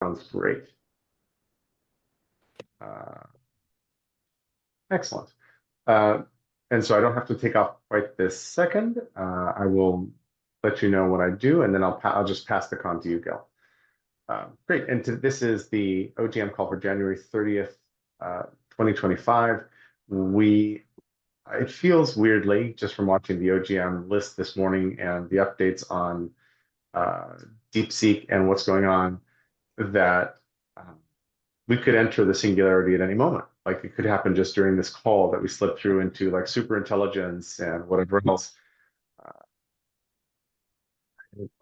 Sounds great. Uh, Excellent. Uh, and so I don't have to take off right this second. I will let you know what I do, and then I'll just pass the con to you, Gil. Great. And this is the OGM call for January 30th, 2025. It feels weirdly, just from watching the OGM list this morning and the updates on uh, DeepSeek and what's going on, that um, we could enter the singularity at any moment. Like it could happen just during this call that we slip through into like super intelligence and whatever else. Uh,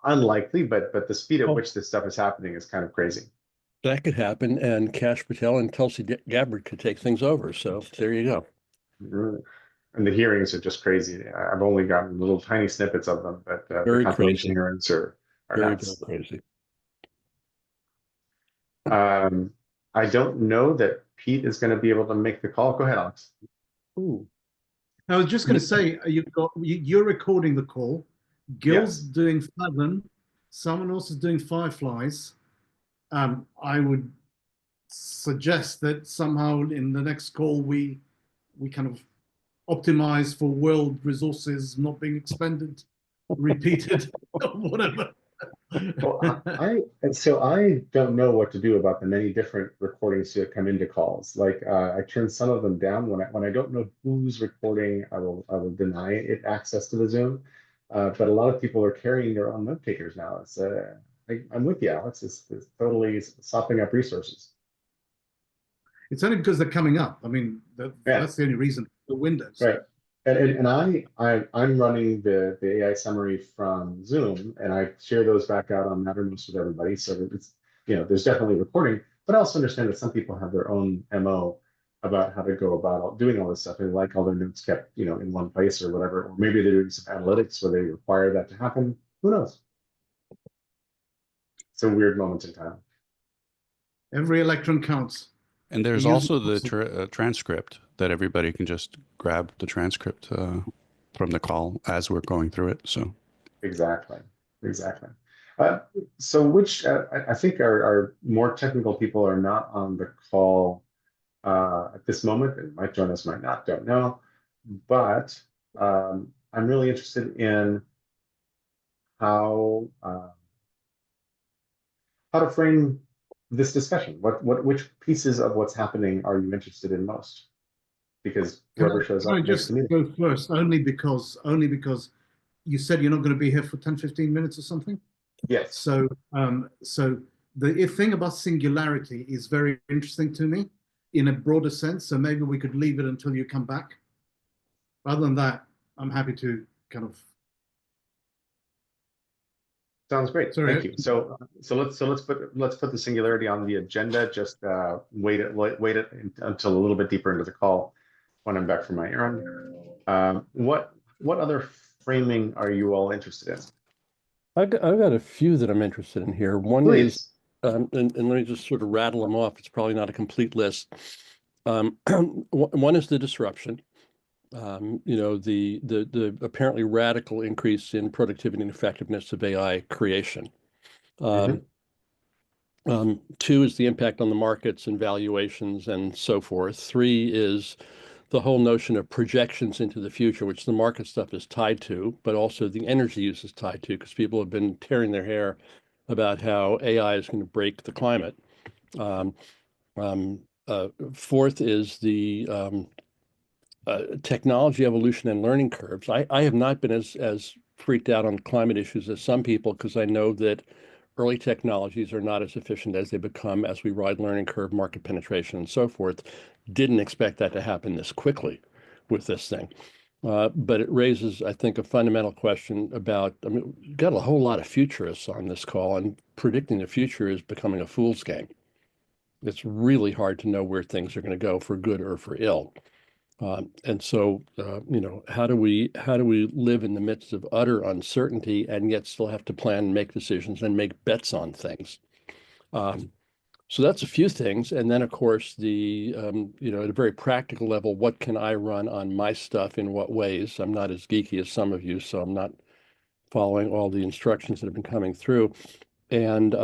Unlikely, but the speed at Oh, which this stuff is happening is kind of crazy. that could happen, and Kash Patel and Tulsi Gabbard could take things over. So there you go. Mm. And the hearings are just crazy. I've only gotten little tiny snippets of them, but the Very confirmation crazy. hearings are Very, very nuts. crazy. Um, I don't know that Pete is going to be able to make the call. Go ahead, Alex. Ooh. I was just going to say, you're recording the call. Gil's Yes. doing Fathom. Someone else is doing Fireflies. I would suggest that somehow in the next call we kind of optimize for world resources not being expended, repeated, whatever. Well, I don't know what to do about the many different recordings that come into calls. Like I turn some of them down when I don't know who's recording. I will deny it access to the Zoom. But a lot of people are carrying their own note takers now. I'm with you, Alex. It's totally sopping up resources. It's only because they're coming up. I mean, Yeah. that's the only reason. The Windows. Right. And I'm running the AI summary from Zoom, and I share those back out on Mattermost with everybody. So that it's, there's definitely recording, but I also understand that some people have their own MO about how to go about doing all this stuff. They like all their notes kept, in one place or whatever. Or maybe they're doing some analytics where they require that to happen. Who knows? Some weird moments in time. Every electron counts. And there's also the transcript that everybody can just grab the transcript from the call as we're going through it. So Exactly. Exactly. So which I think our more technical people are not on the call at this moment. They might join us, might not, don't know. But I'm really interested in how uh, how to frame this discussion. Which pieces of what's happening are you interested in most? Because whoever shows Can I up makes just the meeting. go first? Only because you said you're not going to be here for 10, 15 minutes or something. Yes. So the thing about singularity is very interesting to me in a broader sense. So maybe we could leave it until you come back. Other than that, I'm happy to kind of. Sounds great. Sorry. Thank you. So let's put the singularity on the agenda. Just wait it until a little bit deeper into the call when I'm back from my errand. What other framing are you all interested in? I've got a few that I'm interested in here. One is, Please. and let me just sort of rattle them off. It's probably not a complete list. One is the disruption. The apparently radical increase in productivity and effectiveness of AI creation. Mhm. Two is the impact on the markets and valuations and so forth. Three is the whole notion of projections into the future, which the market stuff is tied to, but also the energy use is tied to, because people have been tearing their hair about how AI is going to break the climate. Um, Fourth is the technology evolution and learning curves. I have not been as freaked out on climate issues as some people, because I know that early technologies are not as efficient as they become as we ride learning curve, market penetration, and so forth. Didn't expect that to happen this quickly with this thing. But it raises, I think, a fundamental question about, I mean, we've got a whole lot of futurists on this call, and predicting the future is becoming a fool's game. It's really hard to know where things are going to go for good or for ill. And so, how do we live in the midst of utter uncertainty and yet still have to plan and make decisions and make bets on things? So that's a few things. And then, of course, at a very practical level, what can I run on my stuff in what ways? I'm not as geeky as some of you, so I'm not following all the instructions that have been coming through. And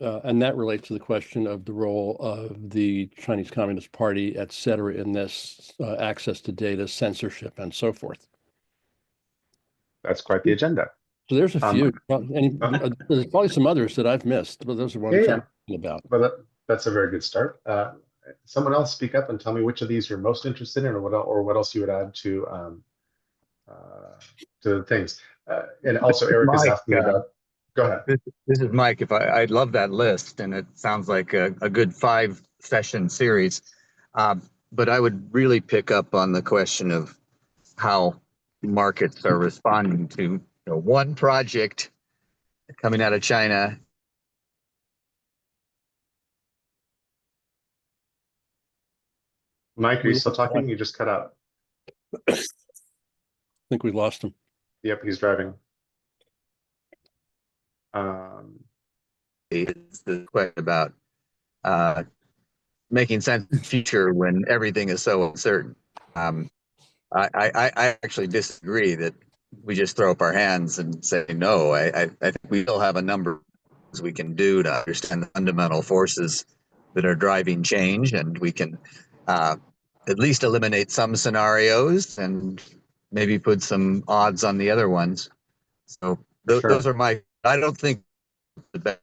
And that relates to the question of the role of the Chinese Communist Party, et cetera, in this access to data, censorship, and so forth. That's quite the agenda. So there's a few. There's probably some others that I've missed, but those are ones I'm thinking about. But that's a very good start. Someone else speak up and tell me which of these you're most interested in, or what else you would add to the things. And also, Eric is asking about. Go ahead. This is Mike. I love that list, and it sounds like a good 5-session series. But I would really pick up on the question of how markets are responding to one project coming out of China. Mike, are you still talking? You just cut out. I think we lost him. Yep, he's driving. It's the question about making sense of the future when everything is so uncertain. I actually disagree that we just throw up our hands and say no. I think we still have a number of things we can do to understand the fundamental forces that are driving change, and we can at least eliminate some scenarios and maybe put some odds on the other ones. So those are my. I don't think the best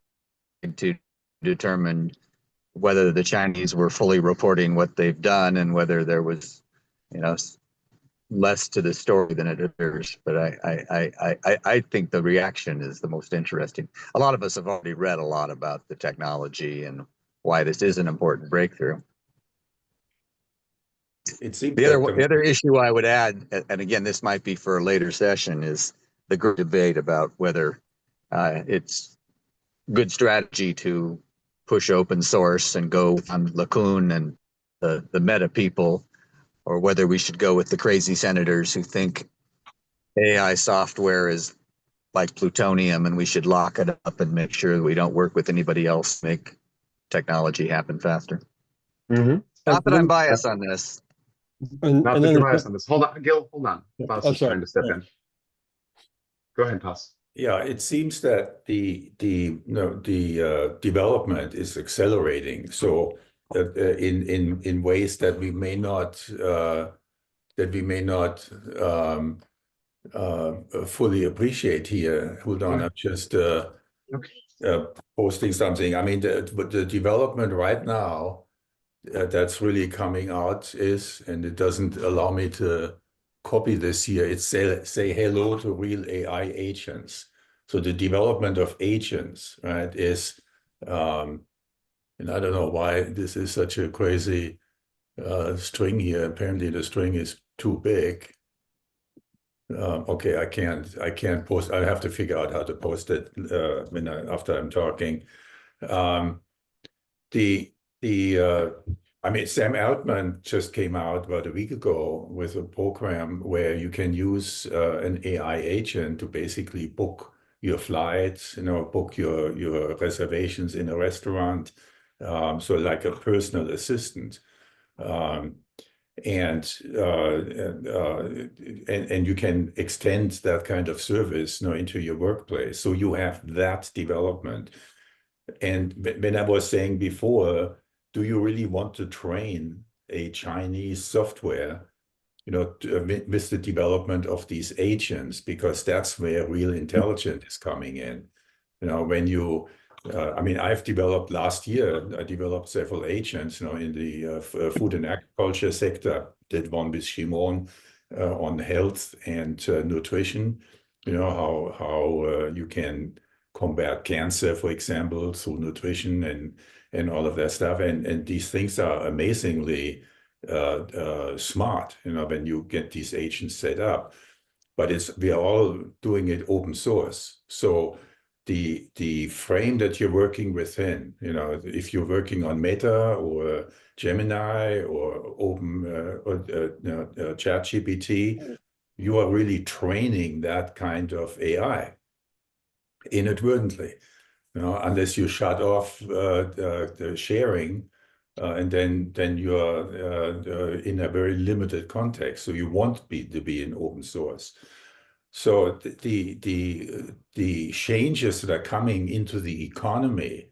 to determine whether the Chinese were fully reporting what they've done and whether there was, less to the story than it appears. But I think the reaction is the most interesting. A lot of us have already read a lot about the technology and why this is an important breakthrough. It seems the other issue I would add, and again, this might be for a later session, is the great debate about whether it's good strategy to push open source and go on LeCun and the Meta people, or whether we should go with the crazy senators who think AI software is like plutonium and we should lock it up and make sure that we don't work with anybody else to make technology happen faster. Mm-hmm. Not that I'm biased on this. Not that you're biased on this. Hold on, Gil, hold on. Boss is trying to step in. Go ahead, Boss. Yeah, it seems that the development is accelerating. So in ways that we may not fully appreciate here. Hold on, I'm just posting something. I mean, the development right now that's really coming out is, and it doesn't allow me to copy this here, it's say hello to real AI agents. So the development of agents, right, is, and I don't know why this is such a crazy string here. Apparently the string is too big. Okay, I can't post. I have to figure out how to post it after I'm talking. I mean, Sam Altman just came out about a week ago with a program where you can use an AI agent to basically book your flights, book your reservations in a restaurant, so like a personal assistant, and you can extend that kind of service into your workplace. So you have that development. And when I was saying before, do you really want to train a Chinese software, with the development of these agents? Because that's where real intelligence is coming in. When you, I mean, I've developed last year, I developed several agents, in the food and agriculture sector. Did one with Shimon on health and nutrition. How you can combat cancer, for example, through nutrition and all of that stuff. And these things are amazingly smart, when you get these agents set up. But we are all doing it open source. So the frame that you're working within, if you're working on Meta or Gemini or ChatGPT, you are really training that kind of AI inadvertently, unless you shut off the sharing, and then you are in a very limited context. So you want to be in open source. So the changes that are coming into the economy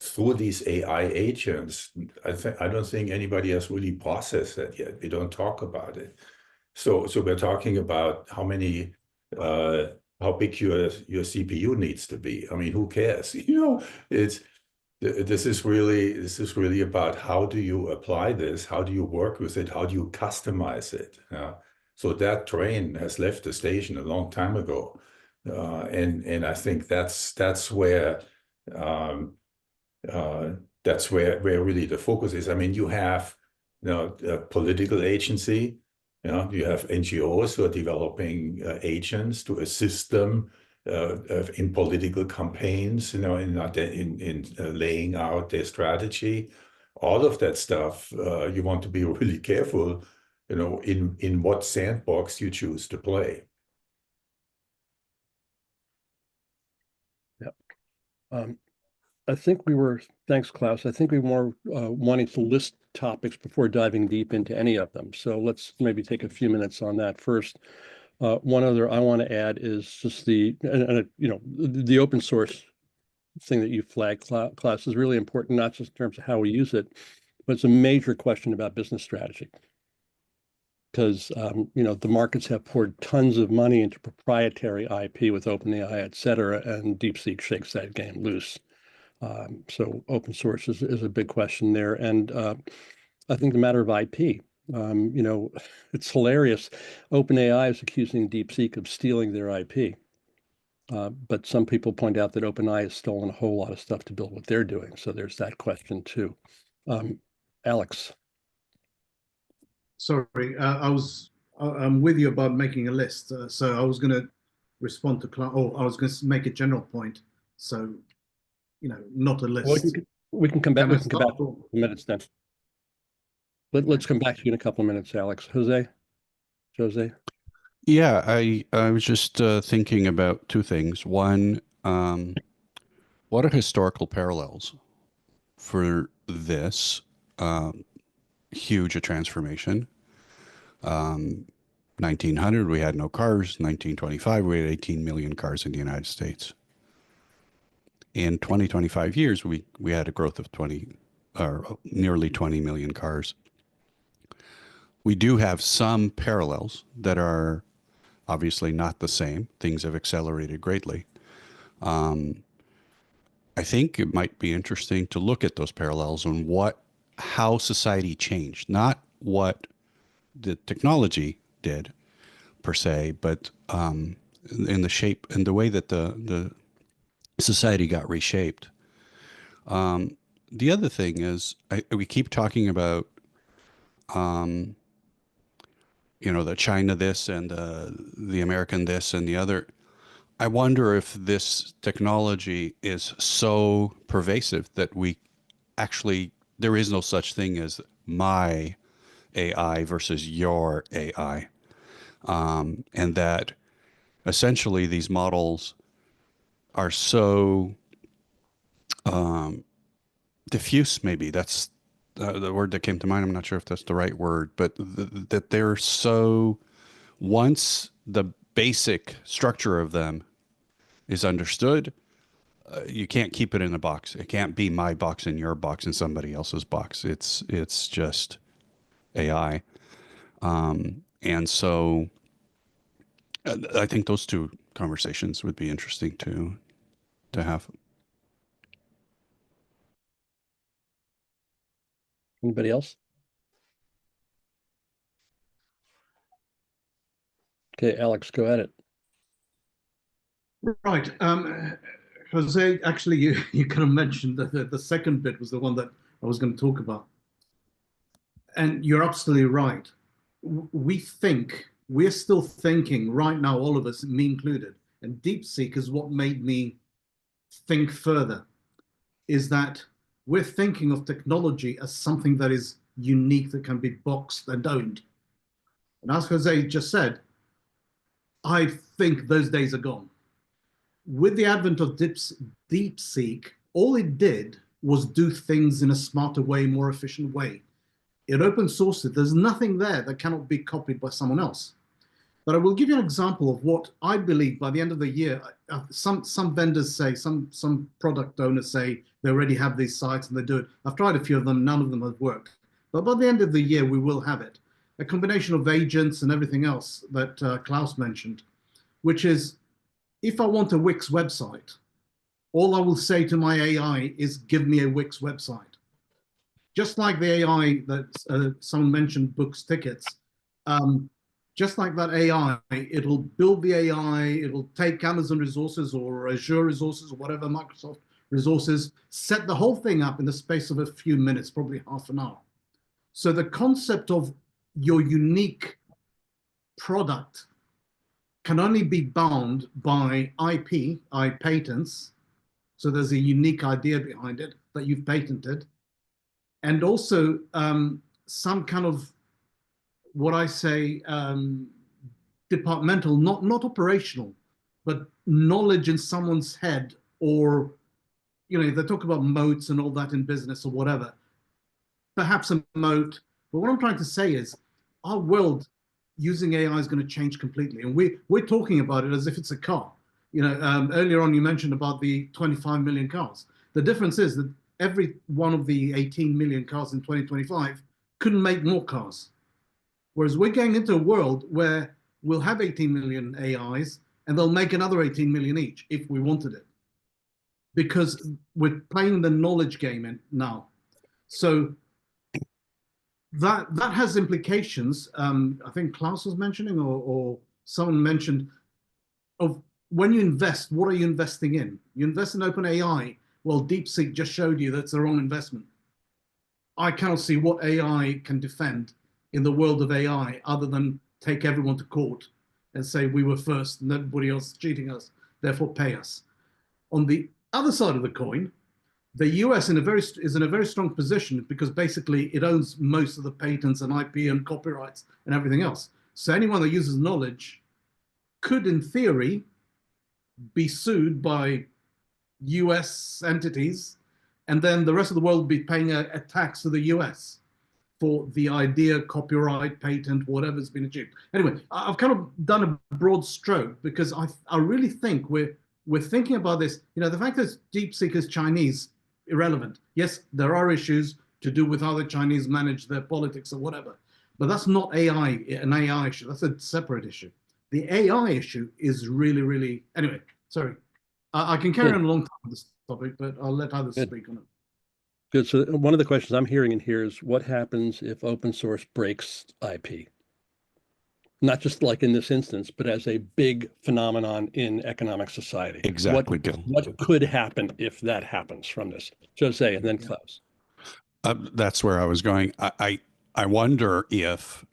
through these AI agents, I don't think anybody has really processed that yet. We don't talk about it. So we're talking about how big your CPU needs to be. I mean, who cares? This is really about how do you apply this? How do you work with it? How do you customize it? So that train has left the station a long time ago, and I think that's where really the focus is. I mean, you have a political agency. You have NGOs who are developing agents to assist them in political campaigns, in laying out their strategy. All of that stuff, you want to be really careful, in what sandbox you choose to play. Yep. Thanks, Klaus. I think we were wanting to list topics before diving deep into any of them. So let's maybe take a few minutes on that first. One other I want to add is just the open source thing that you flagged, Klaus, is really important, not just in terms of how we use it, but it's a major question about business strategy. Because the markets have poured tons of money into proprietary IP with OpenAI, et cetera, and DeepSeek shakes that game loose. So open source is a big question there. And I think the matter of IP, it's hilarious. OpenAI is accusing DeepSeek of stealing their IP. But some people point out that OpenAI has stolen a whole lot of stuff to build what they're doing. So there's that question too. Alex. Sorry, I'm with you about making a list. So I was going to respond to Clark. Oh, I was going to make a general point. So, not a list. Well, we can come back. We can come back in minutes then. Let's come back to you in a couple of minutes, Alex. Jose. Yeah, I was just thinking about two things. One, what are historical parallels for this huge a transformation? 1900, we had no cars. 1925, we had 18 million cars in the United States. In 25 years, we had a growth of nearly 20 million cars. We do have some parallels that are obviously not the same. Things have accelerated greatly. I think it might be interesting to look at those parallels and how society changed, not what the technology did per se, but in the shape and the way that the society got reshaped. The other thing is we keep talking about the China this and the American this and the other. I wonder if this technology is so pervasive that there is no such thing as my AI versus your AI. And that essentially these models are so diffuse, maybe that's the word that came to mind. I'm not sure if that's the right word, but that they're so, once the basic structure of them is understood, you can't keep it in a box. It can't be my box and your box and somebody else's box. It's just AI. And so I think those two conversations would be interesting to have. Anybody else? Okay, Alex, go at it. Right. Jose, actually, you kind of mentioned that the second bit was the one that I was going to talk about. And you're absolutely right. We're still thinking right now, all of us, me included, and DeepSeek is what made me think further, is that we're thinking of technology as something that is unique, that can be boxed and owned. And as Jose just said, I think those days are gone. With the advent of DeepSeek, all it did was do things in a smarter way, more efficient way. It open sourced it. There's nothing there that cannot be copied by someone else. But I will give you an example of what I believe by the end of the year, some vendors say, some product owners say they already have these sites and they do it. I've tried a few of them, none of them have worked. But by the end of the year, we will have it. A combination of agents and everything else that Klaus mentioned, which is, if I want a Wix website, all I will say to my AI is, give me a Wix website. Just like the AI that someone mentioned, books tickets. Just like that AI, it'll build the AI, it'll take Amazon resources or Azure resources or whatever, Microsoft resources, set the whole thing up in the space of a few minutes, probably half an hour. So the concept of your unique product can only be bound by IP, patents. So there's a unique idea behind it that you've patented. And also some kind of, what I say, departmental, not operational, but knowledge in someone's head, or, you know, they talk about moats and all that in business or whatever. Perhaps a moat. But what I'm trying to say is, our world using AI is going to change completely. And we're talking about it as if it's a car. You know, earlier on you mentioned about the 25 million cars. The difference is that every one of the 18 million cars in 2025 couldn't make more cars. Whereas we're going into a world where we'll have 18 million AIs and they'll make another 18 million each if we wanted it. Because we're playing the knowledge game in now. So that has implications. I think Klaus was mentioning, or someone mentioned, of when you invest, what are you investing in? You invest in OpenAI. Well, DeepSeek just showed you that's the wrong investment. I cannot see what AI can defend in the world of AI other than take everyone to court and say we were first and everybody else is cheating us, therefore pay us. On the other side of the coin, the US is in a very strong position because basically it owns most of the patents and IP and copyrights and everything else. So anyone that uses knowledge could, in theory, be sued by US entities, and then the rest of the world would be paying a tax to the US for the idea, copyright, patent, whatever's been achieved. Anyway, I've kind of done a broad stroke because I really think we're thinking about this. You know, the fact that DeepSeek is Chinese, irrelevant. Yes, there are issues to do with how the Chinese manage their politics or whatever, but that's not an AI issue. That's a separate issue. The AI issue is really, really, anyway, sorry. I can carry on a long time with this topic, but I'll let others speak on it. Good. So one of the questions I'm hearing in here is, what happens if open source breaks IP? Not just like in this instance, but as a big phenomenon in economic society. Exactly, Gil. What could happen if that happens from this? Jose, and then Klaus. That's where I was going. I wonder if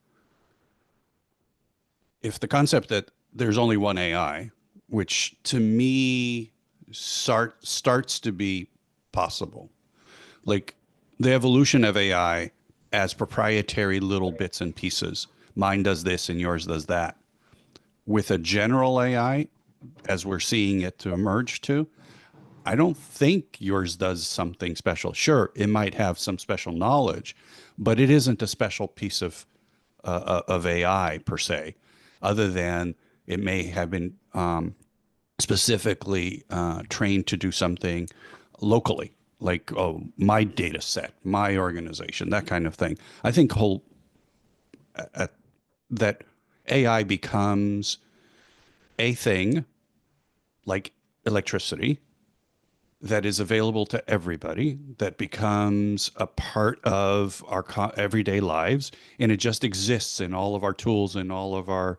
the concept that there's only one AI, which to me starts to be possible, like the evolution of AI as proprietary little bits and pieces. Mine does this and yours does that. With a general AI, as we're seeing it to emerge to, I don't think yours does something special. Sure, it might have some special knowledge, but it isn't a special piece of AI per se, other than it may have been specifically trained to do something locally, like, oh, my data set, my organization, that kind of thing. I think that AI becomes a thing like electricity that is available to everybody, that becomes a part of our everyday lives, and it just exists in all of our tools and all of our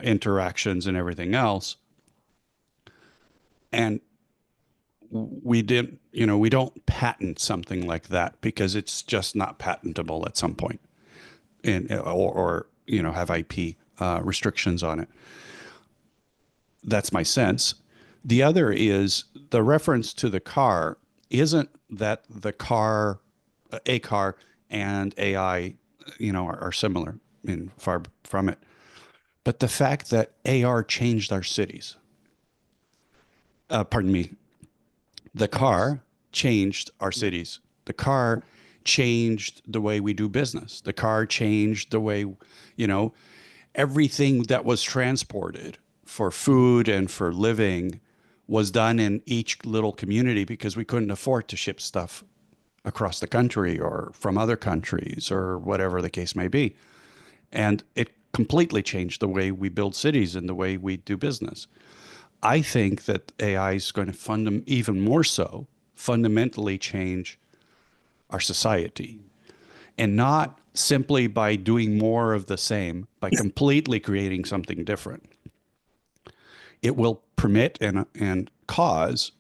interactions and everything else. And we don't patent something like that because it's just not patentable at some point, or have IP restrictions on it. That's my sense. The other is the reference to the car isn't that the car, a car and AI, are similar, far from it, but the fact that AR changed our cities. Pardon me. The car changed our cities. The car changed the way we do business. The car changed the way, everything that was transported for food and for living was done in each little community because we couldn't afford to ship stuff across the country or from other countries or whatever the case may be. And it completely changed the way we build cities and the way we do business. I think that AI is going to even more so fundamentally change our society, and not simply by doing more of the same, by completely creating something different. It will permit and cause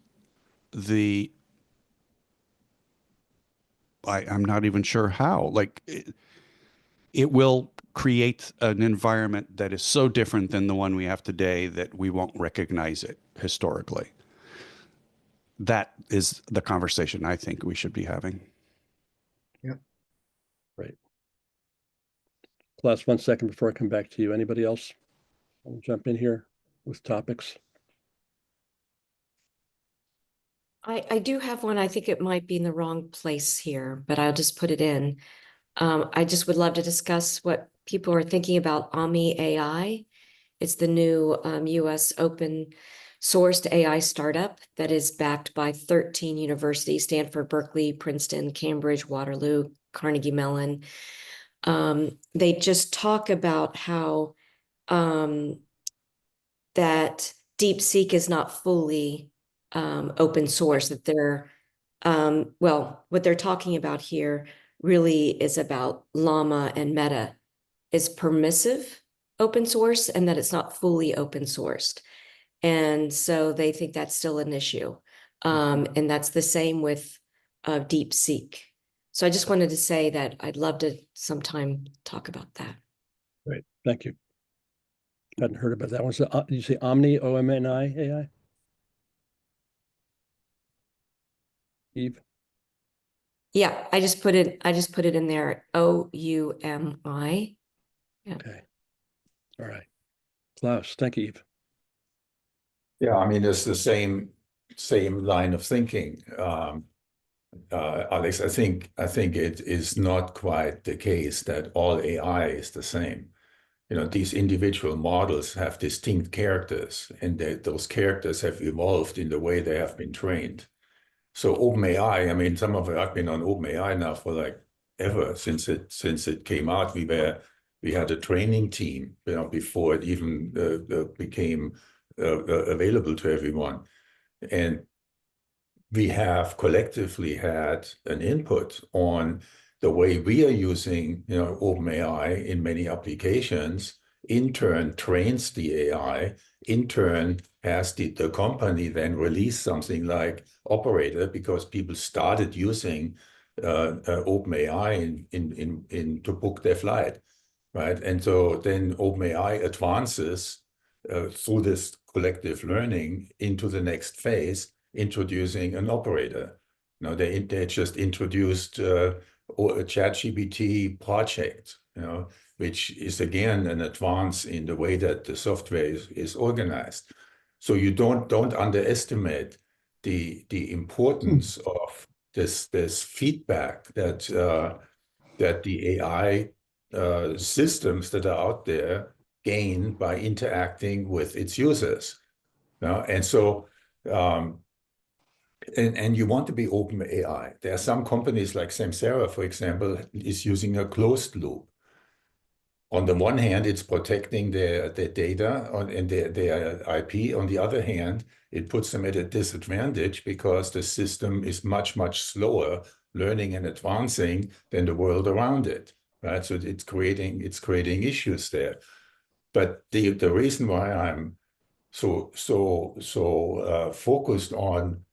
I'm not even sure how, like it will create an environment that is so different than the one we have today that we won't recognize it historically. That is the conversation I think we should be having. Yep. Right. Last 1 second before I come back to you. Anybody else want to jump in here with topics? I do have one. I think it might be in the wrong place here, but I'll just put it in. I just would love to discuss what people are thinking about Omni AI. It's the new US open sourced AI startup that is backed by 13 universities, Stanford, Berkeley, Princeton, Cambridge, Waterloo, Carnegie Mellon. They just talk about how that DeepSeek is not fully open source, that they're, well, what they're talking about here really is about Llama and Meta is permissive open source and that it's not fully open sourced. And so they think that's still an issue. And that's the same with DeepSeek. So I just wanted to say that I'd love to sometime talk about that. Great, thank you. Hadn't heard about that one. So did you say Omni, O-M-N-I, AI? Eve? Yeah, I just put it in there, O-U-M-I. Yeah. Okay. All right. Klaus, thank you, Eve. Yeah, I mean, it's the same line of thinking. Alex, I think it is not quite the case that all AI is the same. You know, these individual models have distinct characters, and those characters have evolved in the way they have been trained. So OpenAI, I mean, I've been on OpenAI now for like ever since it came out. We had a training team, you know, before it even became available to everyone, and we have collectively had an input on the way we are using, you know, OpenAI in many applications. In turn, trains the AI. In turn, has the company then release something like Operator because people started using OpenAI in to book their flight, right? And so then OpenAI advances through this collective learning into the next phase, introducing an operator. Now they just introduced a ChatGPT project, you know, which is again an advance in the way that the software is organized. So you don't underestimate the importance of this feedback that the AI systems that are out there gain by interacting with its users. Now, and so and you want to be open AI. There are some companies like Samsara, for example, is using a closed loop. On the one hand, it's protecting their data and their IP. On the other hand, it puts them at a disadvantage because the system is much, much slower learning and advancing than the world around it, right? So it's creating issues there. But the reason why I'm so focused on,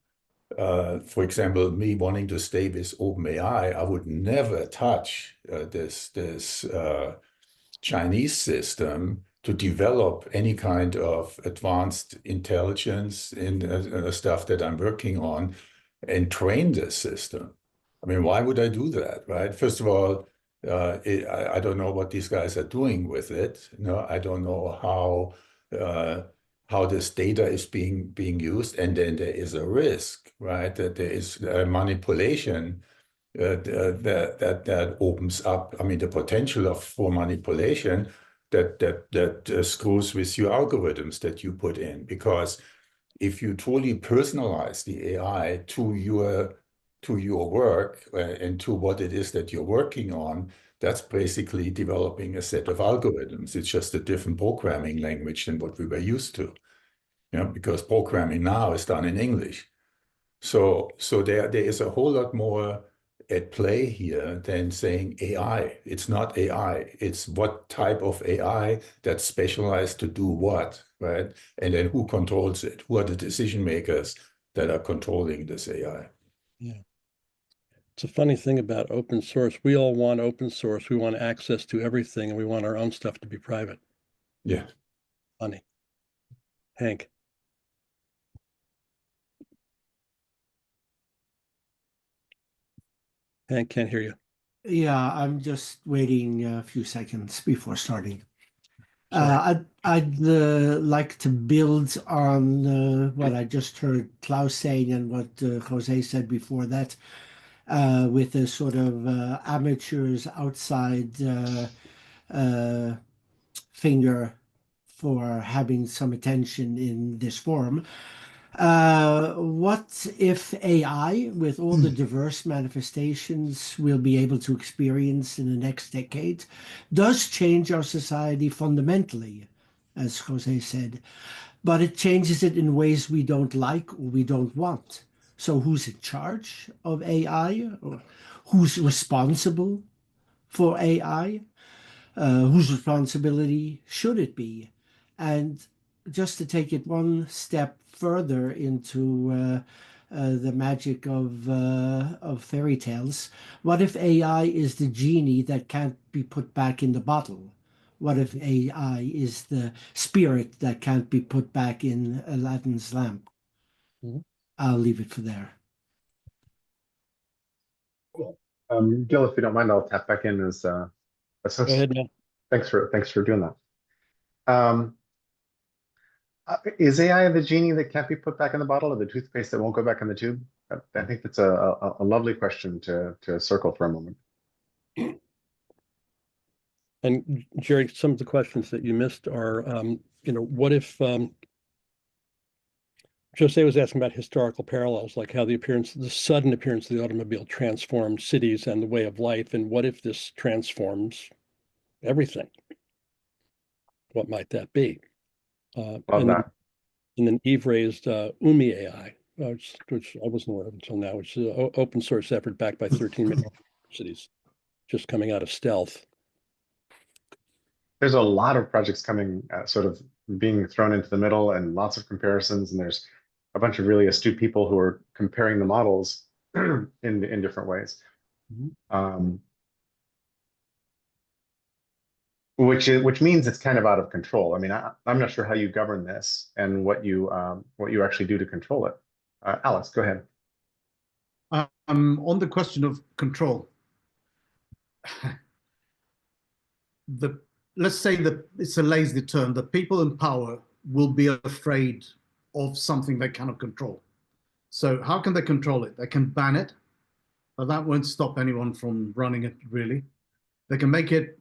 for example, me wanting to stay with OpenAI, I would never touch this Chinese system to develop any kind of advanced intelligence in stuff that I'm working on and train this system. I mean, why would I do that, right? First of all, I don't know what these guys are doing with it. No, I don't know how this data is being used, and then there is a risk, right, that there is manipulation that opens up. I mean, the potential for manipulation that screws with your algorithms that you put in. Because if you truly personalize the AI to your work and to what it is that you're working on, that's basically developing a set of algorithms. It's just a different programming language than what we were used to, because programming now is done in English. So there is a whole lot more at play here than saying AI. It's not AI. It's what type of AI that's specialized to do what, right? And then who controls it? Who are the decision makers that are controlling this AI? Yeah. It's a funny thing about open source. We all want open source. We want access to everything, and we want our own stuff to be private. Yeah. Funny. Hank. Hank, can't hear you. Yeah, I'm just waiting a few seconds before starting. Sorry. I'd like to build on what I just heard Klaus saying and what Jose said before that, with a sort of amateurs outside finger for having some attention in this forum. What if AI, with all the diverse manifestations we'll be able to experience in the next decade, does change our society fundamentally, as Jose said, but it changes it in ways we don't like or we don't want? So who's in charge of AI? Or who's responsible for AI? Whose responsibility should it be? And just to take it one step further into the magic of fairy tales, what if AI is the genie that can't be put back in the bottle? What if AI is the spirit that can't be put back in Aladdin's lamp? Mhm. I'll leave it for there. Cool. Gil, if you don't mind, I'll tap back in as Go associate. ahead, man. Thanks for doing that. Is AI the genie that can't be put back in the bottle, or the toothpaste that won't go back in the tube? I think that's a lovely question to circle for a moment. And Jerry, some of the questions that you missed are, what if Jose was asking about historical parallels, like how the sudden appearance of the automobile transformed cities and the way of life, and what if this transforms everything? What might that be? Love And that. then Eve raised UMI AI, which I wasn't aware of until now, which is an open source effort backed by 13 million universities, just coming out of stealth. There's a lot of projects coming, sort of being thrown into the middle, and lots of comparisons. And there's a bunch of really astute people who are comparing the models in different ways. Which means it's kind of out of control. I mean, I'm not sure how you govern this and what you actually do to control it. Alex, go ahead. On the question of control, let's say that it's a lazy term, the people in power will be afraid of something they cannot control. So how can they control it? They can ban it, but that won't stop anyone from running it, really. They can make it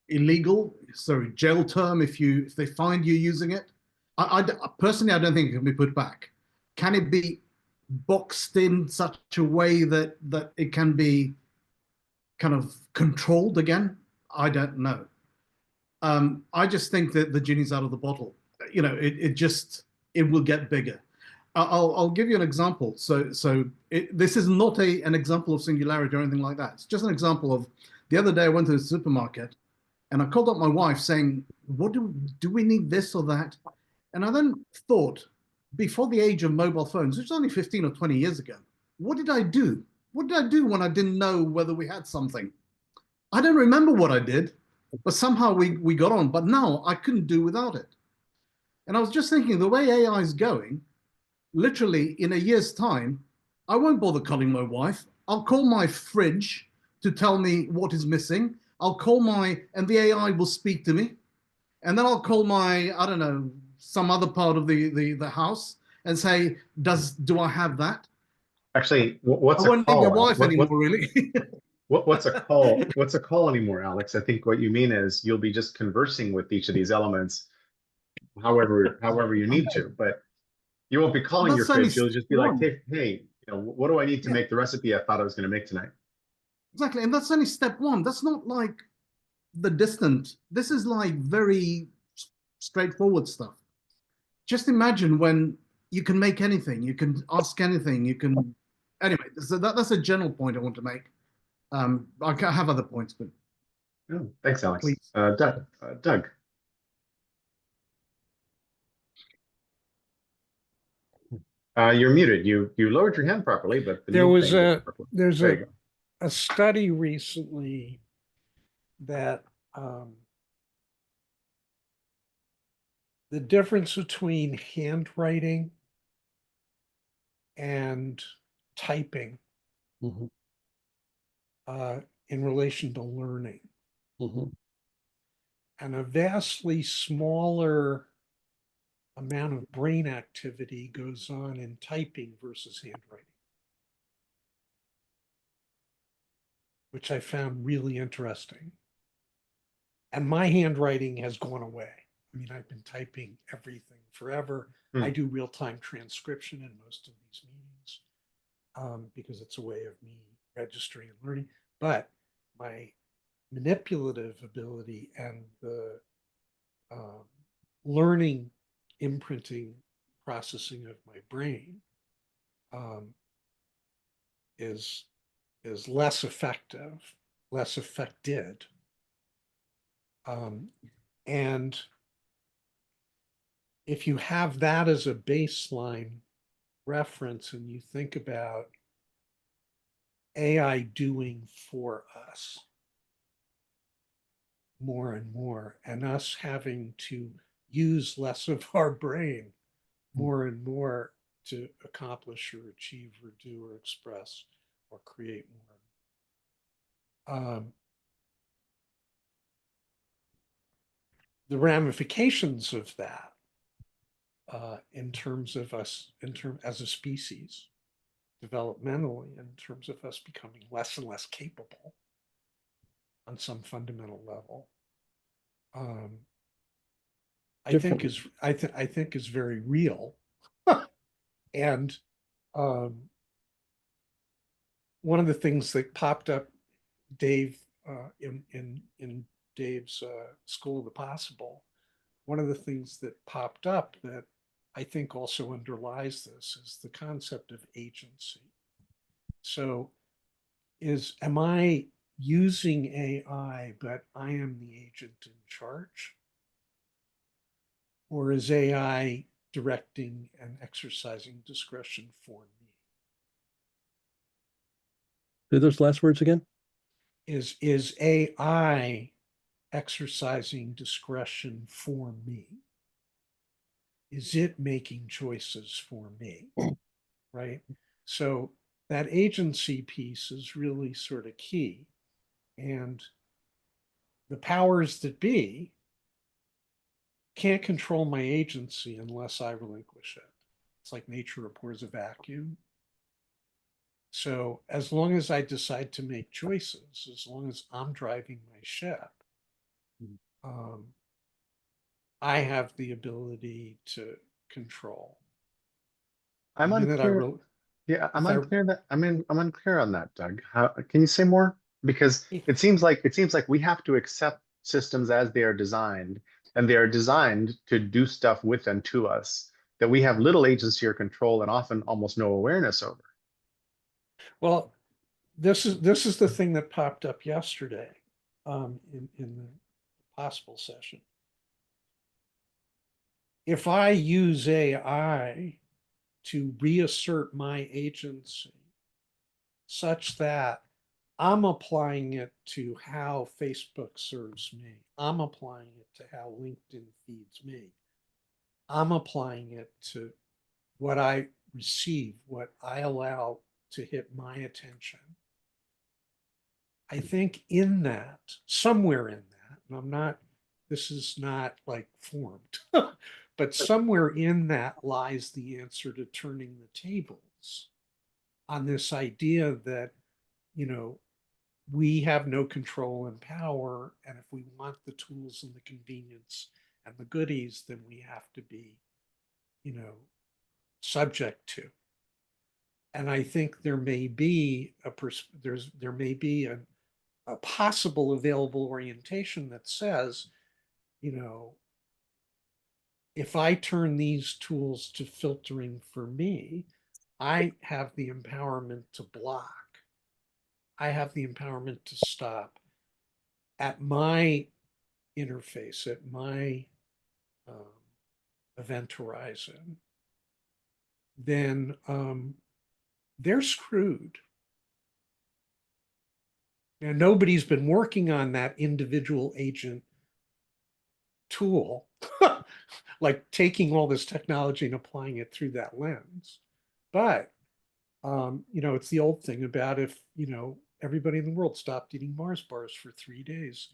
illegal, sorry, jail term if they find you using it. Personally, I don't think it can be put back. Can it be boxed in such a way that it can be kind of controlled again? I don't know. I just think that the genie's out of the bottle. It will get bigger. I'll give you an example. This is not an example of singularity or anything like that. It's just an example of, the other day I went to the supermarket and I called up my wife saying, "What do we need this or that?" And I then thought, before the age of mobile phones, which was only 15 or 20 years ago, what did I do? What did I do when I didn't know whether we had something? I don't remember what I did, but somehow we got on. But now I couldn't do without it. And I was just thinking, the way AI is going, literally in a year's time, I won't bother calling my wife. I'll call my fridge to tell me what is missing. I'll call and the AI will speak to me. And then I'll call I don't know, some other part of the house and say, do I have that? Actually, what's I a won't need call? my wife anymore, really. What's a call? What's a call anymore, Alex? I think what you mean is you'll be just conversing with each of these elements, however you need to, but you won't be calling your That's only fridge. You'll just be like, one. hey, what do I need to Yeah. make the recipe I thought I was going to make tonight? Exactly, and that's only step one. That's not like the distant. This is like very straightforward stuff. Just imagine when you can make anything, you can ask anything, you can. Anyway, so that's a general point I want to make. I have other points, but Oh, thanks, Alex. please. Doug. You're muted. You lowered your hand properly, but the There mute was thing didn't work. there's There you go. a study recently that the difference between handwriting and typing Mhm, in relation to learning, mhm. and a vastly smaller amount of brain activity goes on in typing versus handwriting, which I found really interesting. And my handwriting has gone away. I mean, I've been typing everything forever. Hmm. I do real-time transcription in most of these meetings because it's a way of me registering and learning. But my manipulative ability and the learning, imprinting, processing of my brain is less effective, less affected. And if you have that as a baseline reference and you think about AI doing for us more and more, and us having to use less of our brain more and more to accomplish or achieve or do or express or create more. The ramifications of that in terms of us, as a species, developmentally, in terms of us becoming less and less capable on some fundamental level, I think is very real. And one of the things that popped up, Dave, in Dave's School of the Possible, one of the things that popped up that I think also underlies this is the concept of agency. So am I using AI, but I am the agent in charge? Or is AI directing and exercising discretion for me? Say those last words again. Is AI exercising discretion for me? Is it making choices for me? Right? So that agency piece is really sort of key. And the powers that be can't control my agency unless I relinquish it. It's like nature abhors a vacuum. So as long as I decide to make choices, as long as I'm driving my ship, I have the ability to control. I'm unclear. Yeah, I'm unclear on that, Doug. How can you say more? Because it seems like we have to accept systems as they are designed, and they are designed to do stuff with and to us that we have little agency or control and often almost no awareness over. Well, this is the thing that popped up yesterday in the possible session. If I use AI to reassert my agency such that I'm applying it to how Facebook serves me, I'm applying it to how LinkedIn feeds me, I'm applying it to what I receive, what I allow to hit my attention. I think in that, somewhere in that, and this is not like formed, but somewhere in that lies the answer to turning the tables on this idea that, we have no control and power. And if we want the tools and the convenience and the goodies, then we have to be, subject to. And I think there may be there may be a possible available orientation that says, if I turn these tools to filtering for me, I have the empowerment to block. I have the empowerment to stop at my interface, at my event horizon. Then they're screwed. Now, nobody's been working on that individual agent tool, like taking all this technology and applying it through that lens. But, it's the old thing about if, everybody in the world stopped eating Mars bars for 3 days,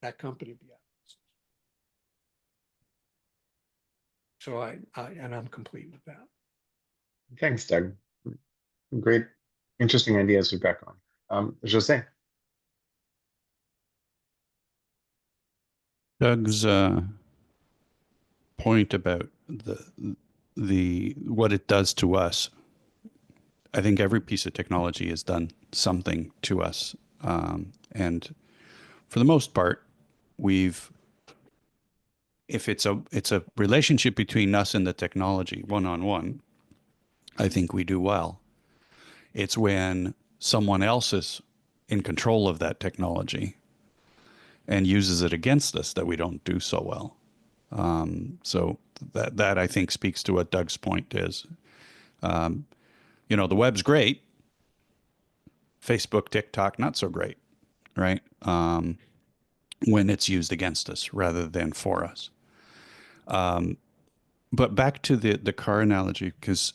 that company would be out. So I'm complete with that. Thanks, Doug. Great, interesting ideas we've got going. Jose. Doug's point about the what it does to us. I think every piece of technology has done something to us, and for the most part, if it's a relationship between us and the technology, one-on-one, I think we do well. It's when someone else is in control of that technology and uses it against us that we don't do so well. So that I think speaks to what Doug's point is. The web's great. Facebook, TikTok, not so great, right? When it's used against us rather than for us. But back to the car analogy, because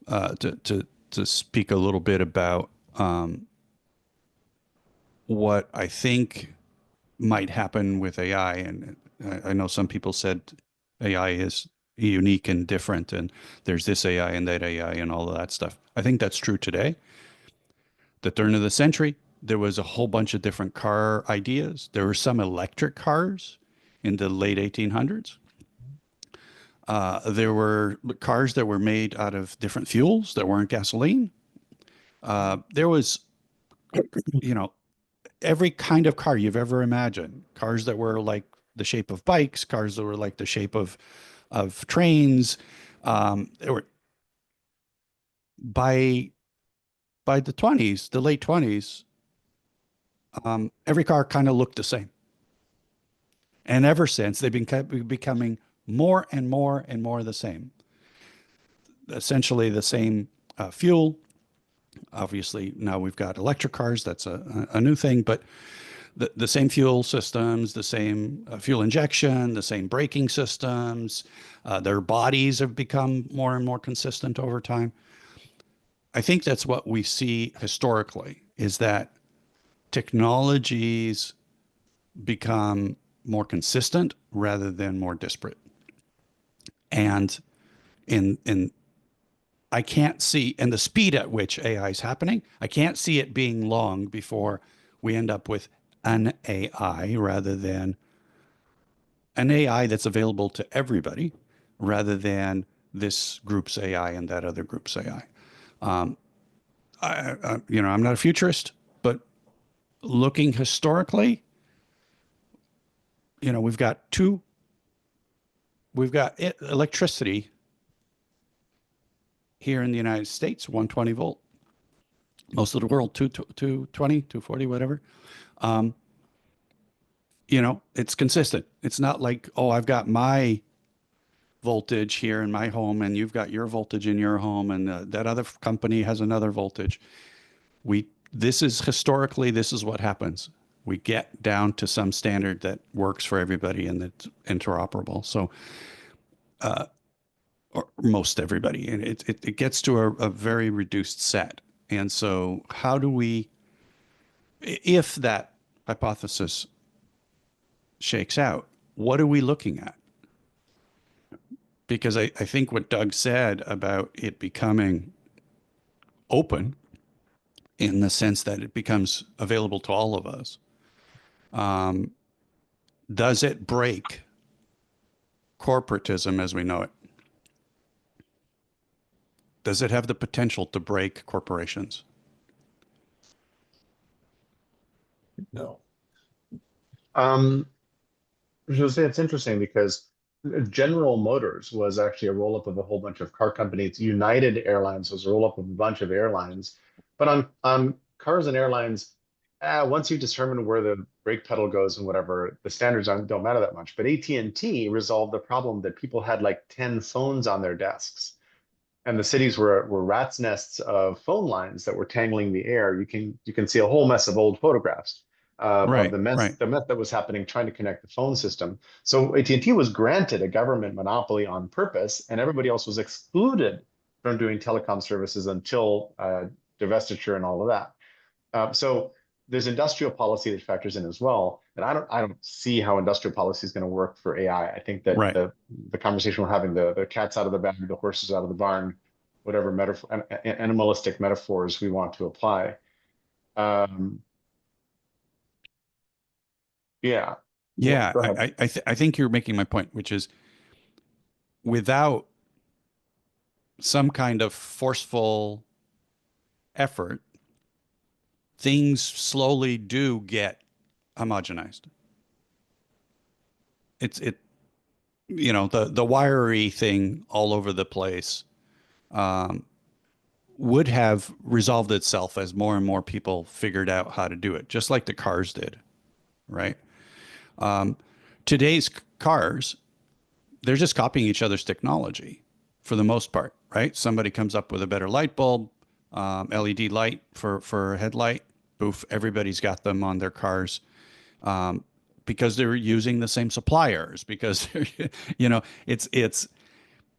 to speak a little bit about what I think might happen with AI, and I know some people said AI is unique and different, and there's this AI and that AI and all of that stuff. I think that's true today. The turn of the century, there was a whole bunch of different car ideas. There were some electric cars in the late 1800s. There were cars that were made out of different fuels that weren't gasoline. There was, every kind of car you've ever imagined. Cars that were like the shape of bikes, cars that were like the shape of trains. There were by the 20s, the late 20s, every car kind of looked the same. And ever since, they've been becoming more and more and more the same. Essentially the same fuel. Obviously, now we've got electric cars. That's a new thing, but the same fuel systems, the same fuel injection, the same braking systems. Their bodies have become more and more consistent over time. I think that's what we see historically, is that technologies become more consistent rather than more disparate. And I can't see, and the speed at which AI is happening, I can't see it being long before we end up with an AI rather than an AI that's available to everybody, rather than this group's AI and that other group's AI. I'm not a futurist, but looking historically, we've got electricity here in the United States, 120 volt. Most of the world, 220, 240, whatever. It's consistent. It's not like, oh, I've got my voltage here in my home and you've got your voltage in your home and that other company has another voltage. This is what happens. We get down to some standard that works for everybody and that's interoperable. So, or most everybody, and it gets to a very reduced set. And so how do we, if that hypothesis shakes out, what are we looking at? Because I think what Doug said about it becoming open in the sense that it becomes available to all of us. Does it break corporatism as we know it? Does it have the potential to break corporations? No. Jose, it's interesting because General Motors was actually a roll-up of a whole bunch of car companies. United Airlines was a roll-up of a bunch of airlines. But on cars and airlines, once you determine where the brake pedal goes and whatever, the standards don't matter that much. But AT&T resolved the problem that people had like 10 phones on their desks. And the cities were rats' nests of phone lines that were tangling the air. You can see a whole mess of old photographs of Right, right. the mess that was happening trying to connect the phone system. So AT&T was granted a government monopoly on purpose, and everybody else was excluded from doing telecom services until divestiture and all of that. So there's industrial policy that factors in as well. And I don't see how industrial policy is going to work for AI. I think that Right. the conversation we're having, the cat's out of the bag, the horses out of the barn, whatever metaphor, animalistic metaphors we want to apply. Yeah. Yeah, Go ahead. I think you're making my point, which is without some kind of forceful effort, things slowly do get homogenized. The wiry thing all over the place would have resolved itself as more and more people figured out how to do it, just like the cars did, right? Today's cars, they're just copying each other's technology for the most part, right? Somebody comes up with a better light bulb, LED light for a headlight, boof, everybody's got them on their cars. Because they're using the same suppliers, because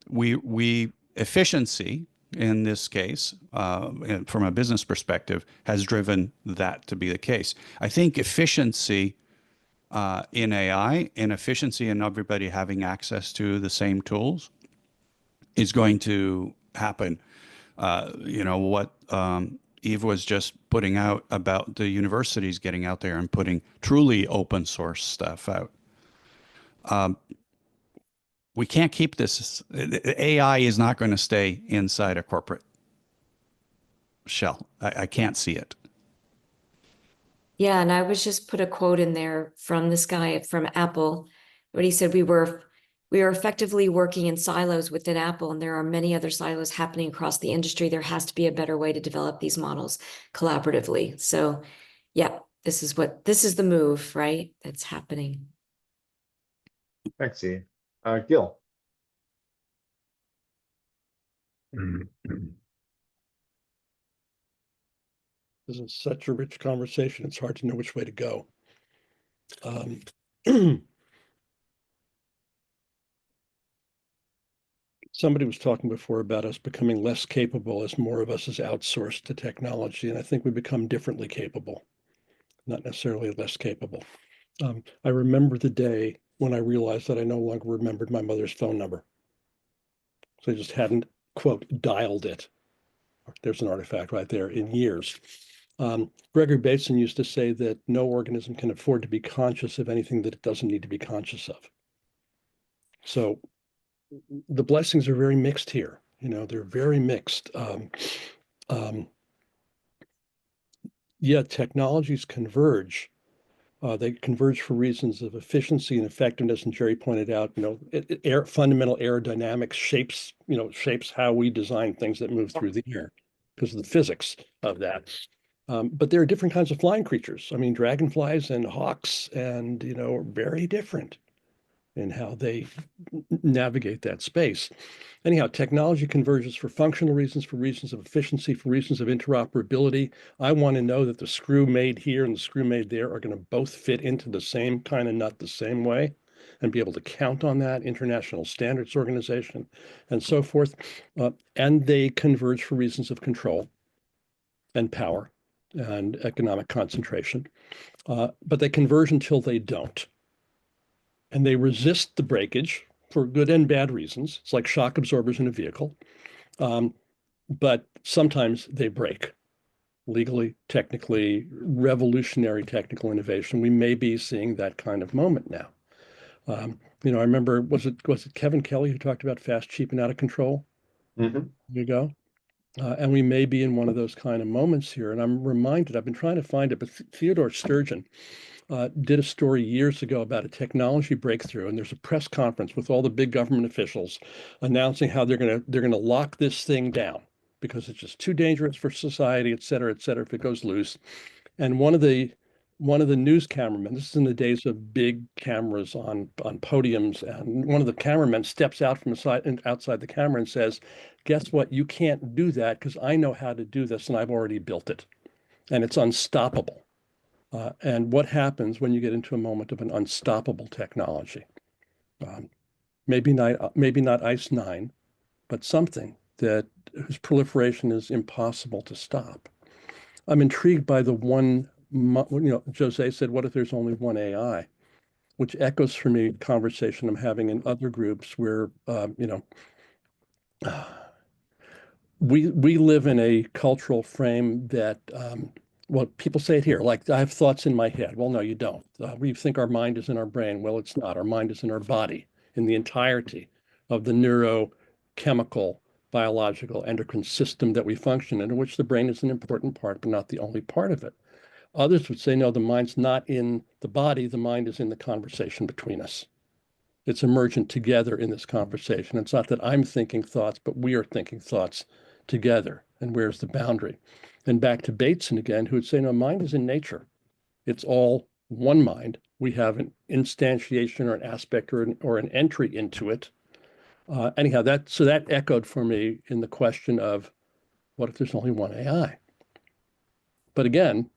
we efficiency in this case, from a business perspective, has driven that to be the case. I think efficiency in AI and efficiency in everybody having access to the same tools is going to happen. What Eve was just putting out about the universities getting out there and putting truly open source stuff out. We can't keep this. AI is not going to stay inside a corporate shell. I can't see it. Yeah, and I was just put a quote in there from this guy from Apple, what he said, we are effectively working in silos within Apple, and there are many other silos happening across the industry. There has to be a better way to develop these models collaboratively. So yeah, this is the move, right? That's happening. Thanks, E. Gil. This is such a rich conversation. It's hard to know which way to go. Somebody was talking before about us becoming less capable as more of us is outsourced to technology. And I think we become differently capable, not necessarily less capable. I remember the day when I realized that I no longer remembered my mother's phone number. So I just hadn't, quote, dialed it. There's an artifact right there in years. Gregory Bateson used to say that no organism can afford to be conscious of anything that it doesn't need to be conscious of. So the blessings are very mixed here. They're very mixed. Technologies converge. They converge for reasons of efficiency and effectiveness. And Jerry pointed out, fundamental aerodynamics shapes how we design things that move through the air because of the physics of that. But there are different kinds of flying creatures. I mean, dragonflies and hawks and, are very different in how they navigate that space. Anyhow, technology converges for functional reasons, for reasons of efficiency, for reasons of interoperability. I want to know that the screw made here and the screw made there are going to both fit into the same kind of nut the same way and be able to count on that, International Standards Organization, and so forth. And they converge for reasons of control and power and economic concentration. But they converge until they don't. And they resist the breakage for good and bad reasons. It's like shock absorbers in a vehicle. But sometimes they break. legally, technically, revolutionary technical innovation. We may be seeing that kind of moment now. I remember, was it Kevin Kelly who talked about fast, cheap, and out of control? Mm-hmm. There you go. And we may be in one of those kind of moments here. And I'm reminded, I've been trying to find it, but Theodore Sturgeon did a story years ago about a technology breakthrough. And there's a press conference with all the big government officials announcing how they're gonna lock this thing down because it's just too dangerous for society, et cetera, if it goes loose. And one of the news cameramen, this is in the days of big cameras on podiums, and one of the cameramen steps out from outside the camera and says, "Guess what? You can't do that because I know how to do this and I've already built it, and it's unstoppable." And what happens when you get into a moment of an unstoppable technology? Maybe not Ice 9, but something that whose proliferation is impossible to stop. I'm intrigued by the one, Jose said, what if there's only one AI? Which echoes for me conversation I'm having in other groups where, we live in a cultural frame that, well, people say it here, like, I have thoughts in my head. Well, no, you don't. We think our mind is in our brain. Well, it's not. Our mind is in our body, in the entirety of the neurochemical, biological, endocrine system that we function in which the brain is an important part, but not the only part of it. Others would say, no, the mind's not in the body. The mind is in the conversation between us. It's emergent together in this conversation. It's not that I'm thinking thoughts, but we are thinking thoughts together. And where's the boundary? And back to Bateson again, who would say, no, mind is in nature. It's all one mind. We have an instantiation or an aspect or an entry into it. Anyhow, that echoed for me in the question of, what if there's only one AI? But again,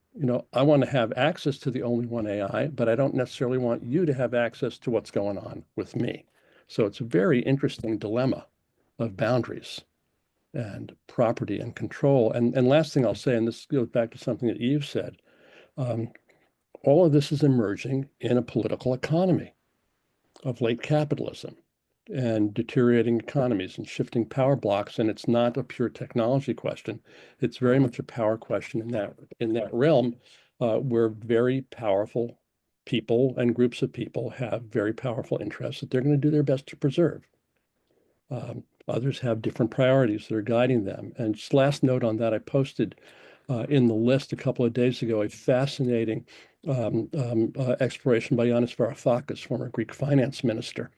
I want to have access to the only one AI, but I don't necessarily want you to have access to what's going on with me. So it's a very interesting dilemma of boundaries and property and control. And last thing I'll say, and this goes back to something that Eve said, all of this is emerging in a political economy of late capitalism and deteriorating economies and shifting power blocks. And it's not a pure technology question. It's very much a power question in that realm, where very powerful people and groups of people have very powerful interests that they're going to do their best to preserve. Others have different priorities that are guiding them. And just last note on that, I posted in the list a couple of days ago a fascinating exploration by Yanis Varoufakis, former Greek finance minister,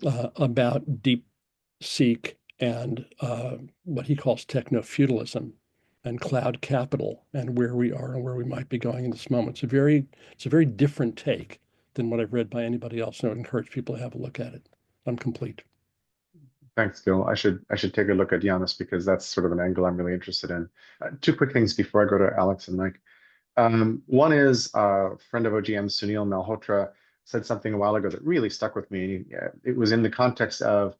about DeepSeek and what he calls techno-feudalism and cloud capital and where we are and where we might be going in this moment. It's a very different take than what I've read by anybody else, and I would encourage people to have a look at it. I'm complete. Thanks, Gil. I should take a look at Giannis because that's sort of an angle I'm really interested in. Two quick things before I go to Alex and Mike. One is a friend of OGM, Sunil Malhotra, said something a while ago that really stuck with me. It was in the context of,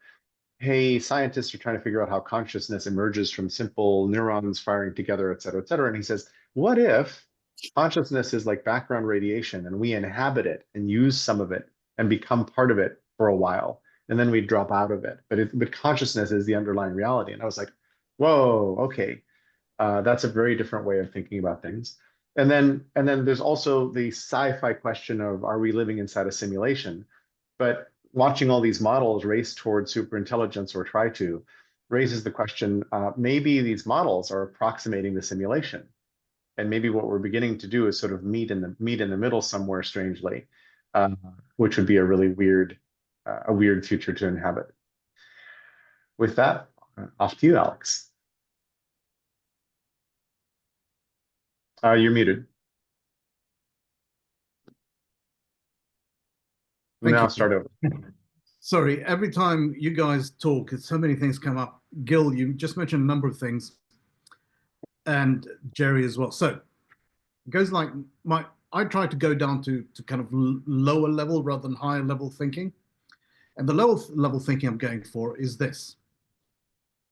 hey, scientists are trying to figure out how consciousness emerges from simple neurons firing together, et cetera, et cetera. And he says, what if consciousness is like background radiation and we inhabit it and use some of it and become part of it for a while, and then we drop out of it. But consciousness is the underlying reality. And I was like, whoa, okay. That's a very different way of thinking about things. And then there's also the sci-fi question of, are we living inside a simulation? But watching all these models race towards superintelligence or try to raises the question, maybe these models are approximating the simulation. And maybe what we're beginning to do is sort of meet in the middle somewhere strangely, which would be a really weird future to inhabit. With that, off to you, Alex. You're muted. Now start over. Sorry, every time you guys talk, so many things come up. Gil, you just mentioned a number of things, and Jerry as well. So it goes like I try to go down to kind of lower level rather than higher level thinking. And the lower level thinking I'm going for is this.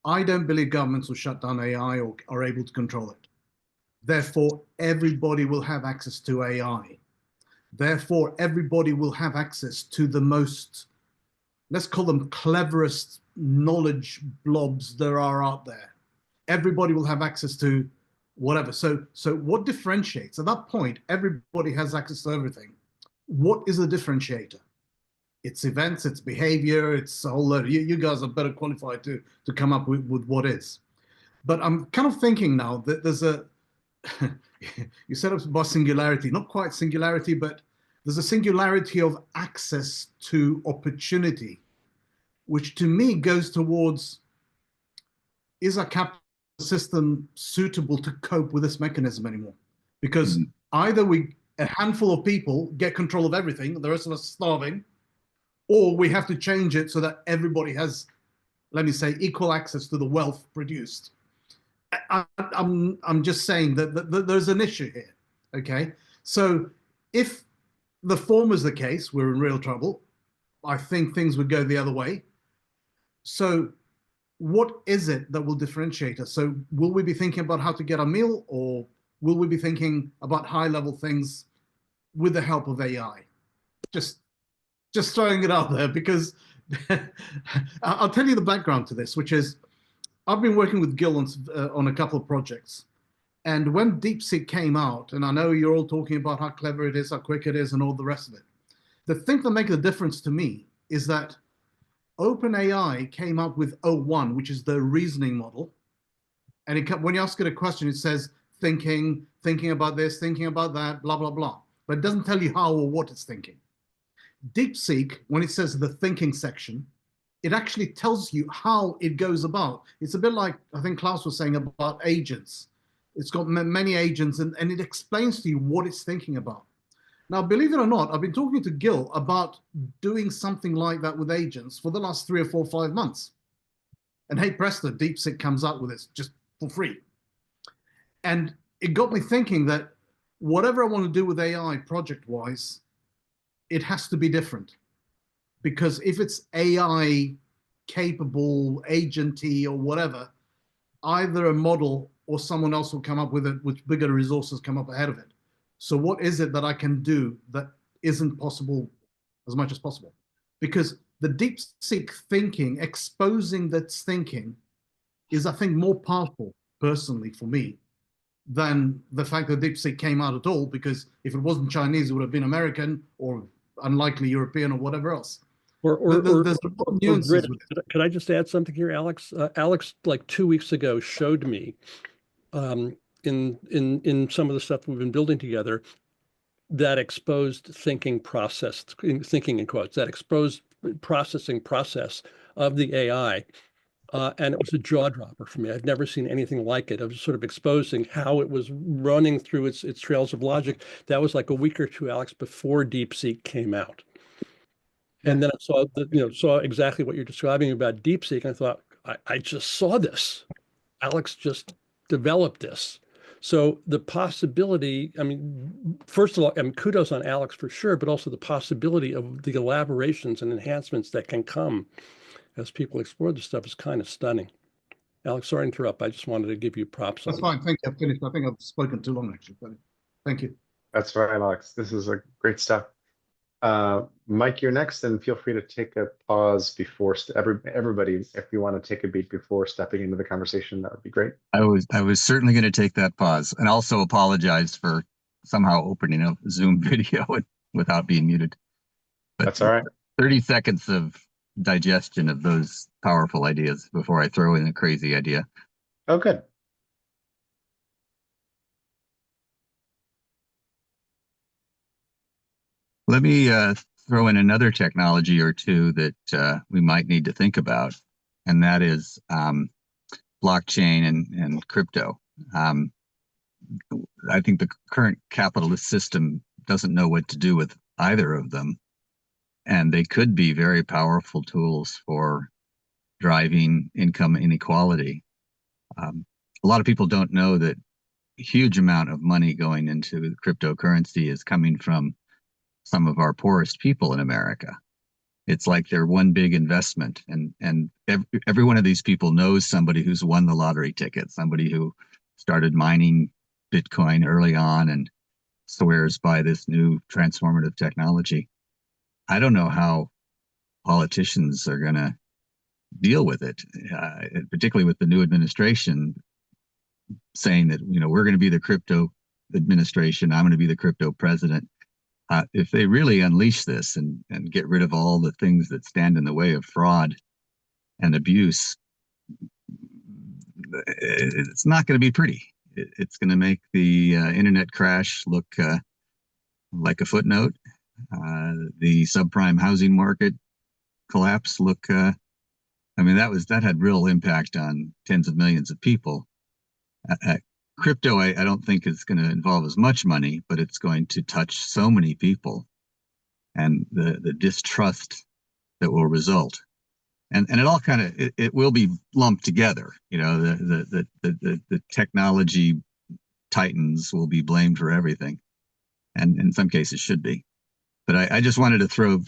I don't believe governments will shut down AI or are able to control it. Therefore, everybody will have access to AI. Therefore, everybody will have access to the most, let's call them cleverest knowledge blobs there are out there. Everybody will have access to whatever. So what differentiates? At that point, everybody has access to everything. What is the differentiator? It's events, it's behavior, it's a whole lot. You guys are better qualified to come up with what is. But I'm kind of thinking now that there's a, you said it about singularity, not quite singularity, but there's a singularity of access to opportunity, which to me goes towards, is our capital system suitable to cope with this mechanism anymore? Because either a handful of people get control of everything, the rest of us are starving, or we have to change it so that everybody has, let me say, equal access to the wealth produced. I'm just saying that there's an issue here, okay? So if the former is the case, we're in real trouble. I think things would go the other way. So what is it that will differentiate us? So will we be thinking about how to get a meal, or will we be thinking about high-level things with the help of AI? Just throwing it out there, because I'll tell you the background to this, which is I've been working with Gil on a couple of projects. And when DeepSeek came out, and I know you're all talking about how clever it is, how quick it is, and all the rest of it, the thing that makes a difference to me is that OpenAI came up with O1, which is the reasoning model. And when you ask it a question, it says thinking about this, thinking about that, blah, blah, blah. But it doesn't tell you how or what it's thinking. DeepSeek, when it says the thinking section, it actually tells you how it goes about. It's a bit like, I think Klaus was saying about agents. It's got many agents, and it explains to you what it's thinking about. Now, believe it or not, I've been talking to Gil about doing something like that with agents for the last 3 or 4 or 5 months. And hey, presto, DeepSeek comes out with this just for free. And it got me thinking that whatever I want to do with AI project-wise, it has to be different. Because if it's AI capable, agenty, or whatever, either a model or someone else will come up with it, with bigger resources come up ahead of it. So what is it that I can do that isn't possible as much as possible? Because the DeepSeek thinking, exposing that thinking, is, I think, more powerful, personally, for me, than the fact that DeepSeek came out at all, because if it wasn't Chinese, it would have been American or unlikely European or whatever else. There's a lot of nuances with it. Could I just add something here, Alex? Alex, like 2 weeks ago, showed me in some of the stuff we've been building together that exposed thinking process, thinking in quotes, that exposed processing process of the AI. And it was a jaw dropper for me. I've never seen anything like it. I was sort of exposing how it was running through its trails of logic. That was like a week or two, Alex, before DeepSeek came out. And then I saw saw exactly what you're describing about DeepSeek. And I thought, I just saw this. Alex just developed this. So the possibility, I mean, first of all, kudos on Alex for sure, but also the possibility of the elaborations and enhancements that can come as people explore this stuff is kind of stunning. Alex, sorry to interrupt. I just wanted to give you props. That's fine. Thank you. I've finished. I think I've spoken too long, actually. But thank you. That's right, Alex. This is great stuff. Mike, you're next, and feel free to take a pause before everybody, if you want to take a beat before stepping into the conversation, that would be great. I was certainly going to take that pause, and also apologize for somehow opening a Zoom video without being muted. But that's all right. 30 seconds of digestion of those powerful ideas before I throw in a crazy idea. Oh, good. Let me throw in another technology or two that we might need to think about, and that is blockchain and crypto. I think the current capitalist system doesn't know what to do with either of them, and they could be very powerful tools for driving income inequality. A lot of people don't know that a huge amount of money going into cryptocurrency is coming from some of our poorest people in America. It's like they're one big investment, and every one of these people knows somebody who's won the lottery ticket, somebody who started mining Bitcoin early on and swears by this new transformative technology. I don't know how politicians are going to deal with it, particularly with the new administration. saying that, we're going to be the crypto administration. I'm going to be the crypto president. If they really unleash this and get rid of all the things that stand in the way of fraud and abuse, it's not going to be pretty. It's going to make the internet crash look like a footnote. The subprime housing market collapse look. That had real impact on tens of millions of people. Crypto, I don't think is going to involve as much money, but it's going to touch so many people, and the distrust that will result, and it all kind of it will be lumped together. The technology titans will be blamed for everything, and in some cases should be. But I just wanted to throw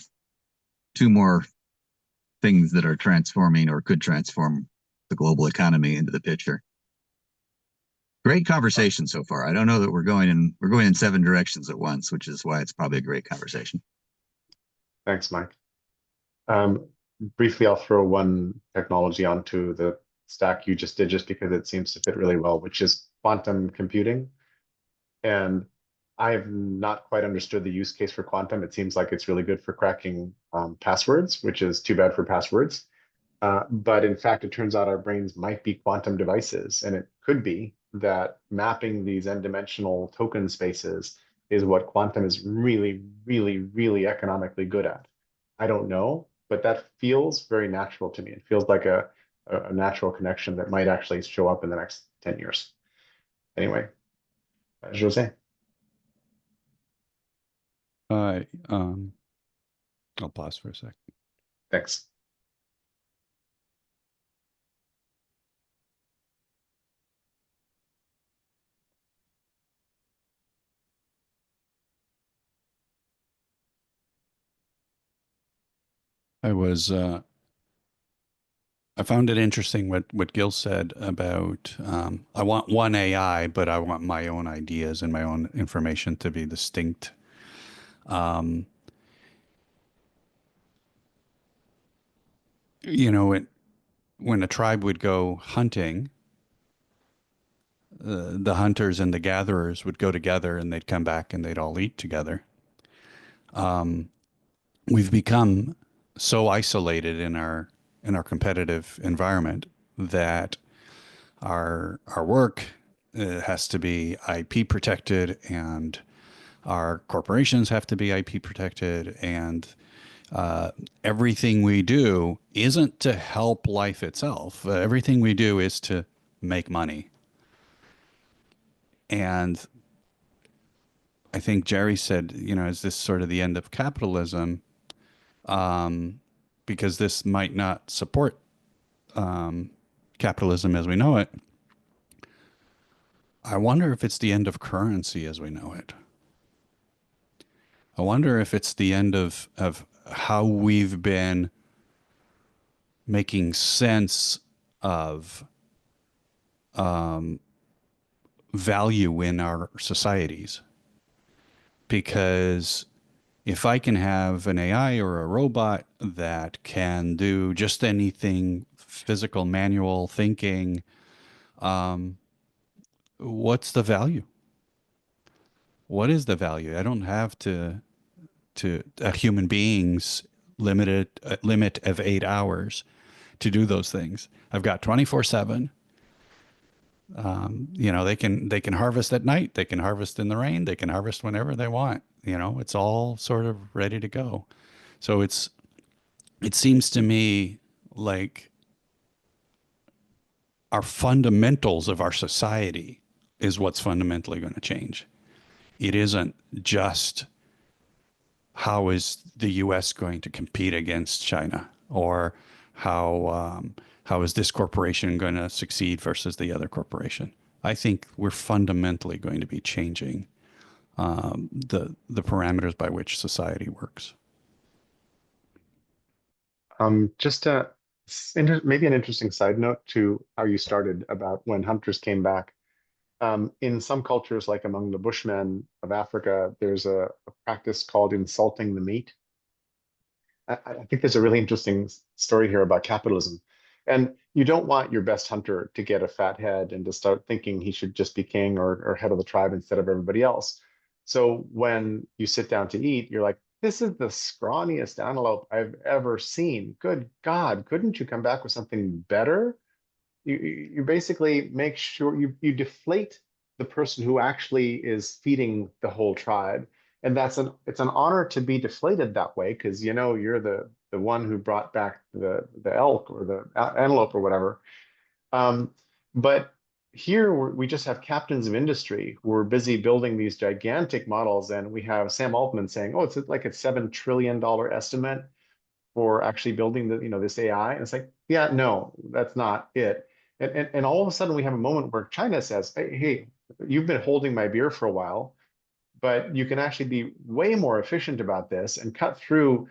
two more things that are transforming or could transform the global economy into the picture. Great conversation so far. I don't know that we're going in 7 directions at once, which is why it's probably a great conversation. Thanks, Mike. Briefly, I'll throw one technology onto the stack you just did, just because it seems to fit really well, which is quantum computing. And I've not quite understood the use case for quantum. It seems like it's really good for cracking passwords, which is too bad for passwords. But in fact, it turns out our brains might be quantum devices, and it could be that mapping these n-dimensional token spaces is what quantum is really, really, really economically good at. I don't know, but that feels very natural to me. It feels like a natural connection that might actually show up in the next 10 years. Anyway, Jose. I'll pause for a sec. Thanks. I found it interesting what Gil said about I want one AI, but I want my own ideas and my own information to be distinct. When a tribe would go hunting, the hunters and the gatherers would go together, and they'd come back and they'd all eat together. We've become so isolated in our competitive environment that our work has to be IP protected, and our corporations have to be IP protected, and everything we do isn't to help life itself. Everything we do is to make money. And I think Jerry said, is this sort of the end of capitalism? Because this might not support capitalism as we know it. I wonder if it's the end of currency as we know it. I wonder if it's the end of how we've been making sense of value in our societies. Because if I can have an AI or a robot that can do just anything, physical, manual thinking, what's the value? What is the value? I don't have to a human being's limit of 8 hours to do those things. I've got 24/7. They can harvest at night. They can harvest in the rain. They can harvest whenever they want. It's all sort of ready to go. So it seems to me like our fundamentals of our society is what's fundamentally going to change. It isn't just how is the U.S. going to compete against China, or how is this corporation going to succeed versus the other corporation. I think we're fundamentally going to be changing the parameters by which society works. Just maybe an interesting side note to how you started about when hunters came back. In some cultures, like among the Bushmen of Africa, there's a practice called insulting the meat. I think there's a really interesting story here about capitalism. And you don't want your best hunter to get a fat head and to start thinking he should just be king or head of the tribe instead of everybody else. So when you sit down to eat, you're like, this is the scrawniest antelope I've ever seen. Good God, couldn't you come back with something better? You basically make sure you deflate the person who actually is feeding the whole tribe. And it's an honor to be deflated that way, because you know you're the one who brought back the elk or the antelope or whatever. But here we just have captains of industry who are busy building these gigantic models, and we have Sam Altman saying, "Oh, it's like a $7 trillion estimate for actually building this AI." And it's like, yeah, no, that's not it. And all of a sudden we have a moment where China says, hey, you've been holding my beer for a while, but you can actually be way more efficient about this and cut through,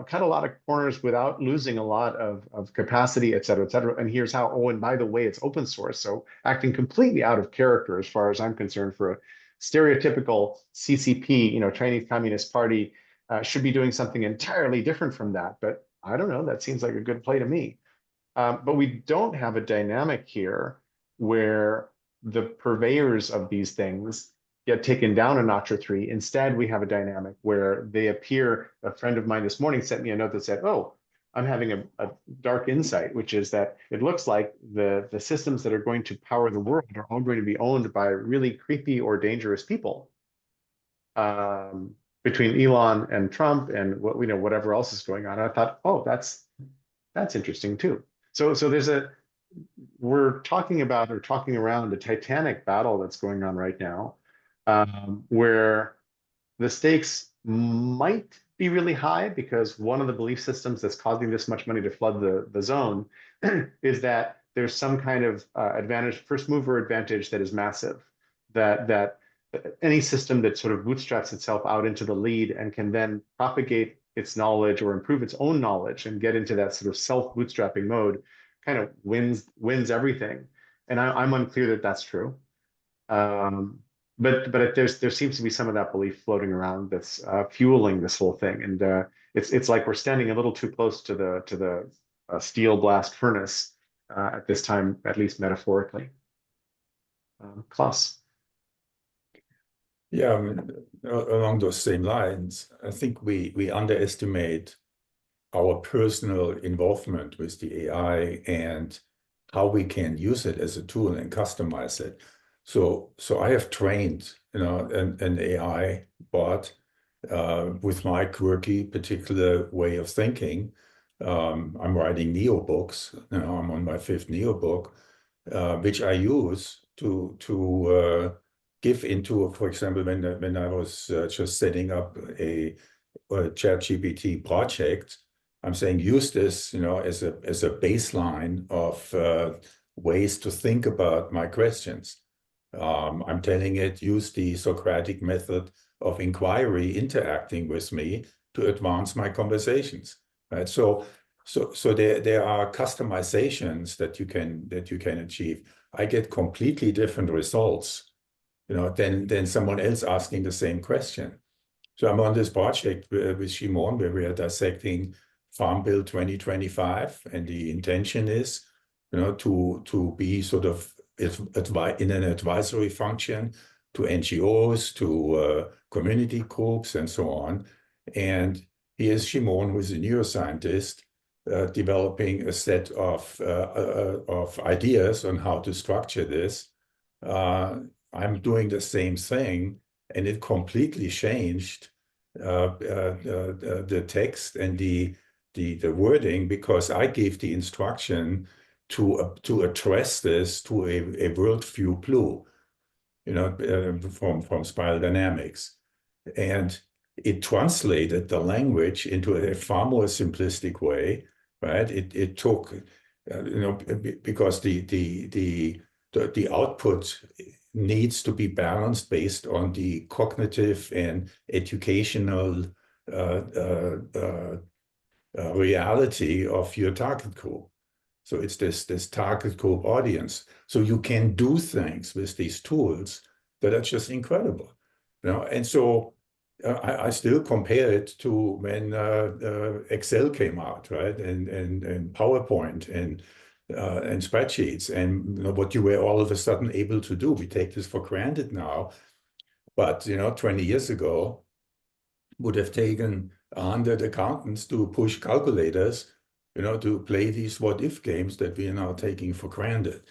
cut a lot of corners without losing a lot of capacity, et cetera, et cetera. And here's how, oh, and by the way, it's open source. So acting completely out of character, as far as I'm concerned, for a stereotypical CCP, Chinese Communist Party, should be doing something entirely different from that. But I don't know, that seems like a good play to me. But we don't have a dynamic here where the purveyors of these things get taken down a notch or three. Instead, we have a dynamic where they appear. A friend of mine this morning sent me a note that said, oh, I'm having a dark insight, which is that it looks like the systems that are going to power the world are all going to be owned by really creepy or dangerous people. Between Elon and Trump and whatever else is going on. I thought, oh, that's interesting too. So we're talking about or talking around a titanic battle that's going on right now, where the stakes might be really high, because one of the belief systems that's causing this much money to flood the zone is that there's some kind of advantage, first mover advantage, that is massive, that any system that sort of bootstraps itself out into the lead and can then propagate its knowledge or improve its own knowledge and get into that sort of self-bootstrapping mode kind of wins everything. And I'm unclear that that's true. But there seems to be some of that belief floating around that's fueling this whole thing. And it's like we're standing a little too close to the steel blast furnace at this time, at least metaphorically. Klaus. Yeah, along those same lines, I think we underestimate our personal involvement with the AI and how we can use it as a tool and customize it. So I have trained, an AI bot with my quirky particular way of thinking. I'm writing Neo books. I'm on my 5th Neo book, which I use to give into, for example, when I was just setting up a ChatGPT project, I'm saying use this, as a baseline of ways to think about my questions. I'm telling it, use the Socratic method of inquiry, interacting with me to advance my conversations. Right. So there are customizations that you can achieve. I get completely different results, than someone else asking the same question. So I'm on this project with Shimon, where we are dissecting Farm Bill 2025, and the intention is, to be sort of in an advisory function to NGOs, to community groups, and so on. And here's Shimon, who is a neuroscientist, developing a set of ideas on how to structure this. I'm doing the same thing, and it completely changed the text and the wording, because I gave the instruction to address this to a worldview blue, from Spiral Dynamics, and it translated the language into a far more simplistic way, right? It took, because the output needs to be balanced based on the cognitive and educational reality of your target group. So it's this target group audience. So you can do things with these tools that are just incredible, And so I still compare it to when Excel came out, right? And PowerPoint, and and spreadsheets, and what you were all of a sudden able to do. We take this for granted now, but 20 years ago would have taken 100 accountants to push calculators, to play these what-if games that we are now taking for granted.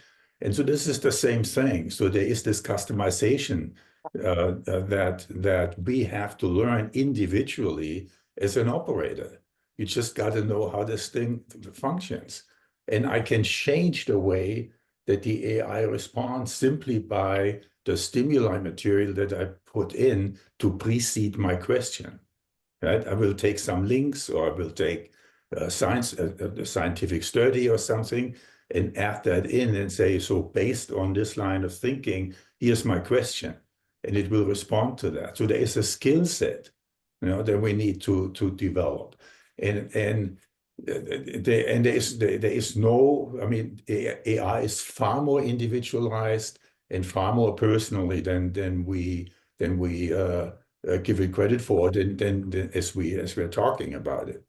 And so this is the same thing. So there is this customization that we have to learn individually as an operator. You just got to know how this thing functions. And I can change the way that the AI responds simply by the stimuli material that I put in to precede my question. Right? I will take some links, or I will take a scientific study or something, and add that in and say, so based on this line of thinking, here's my question, and it will respond to that. So there is a skill set, that we need to develop, and there is no. I mean, AI is far more individualized and far more personally than we give it credit for, than as we're talking about it.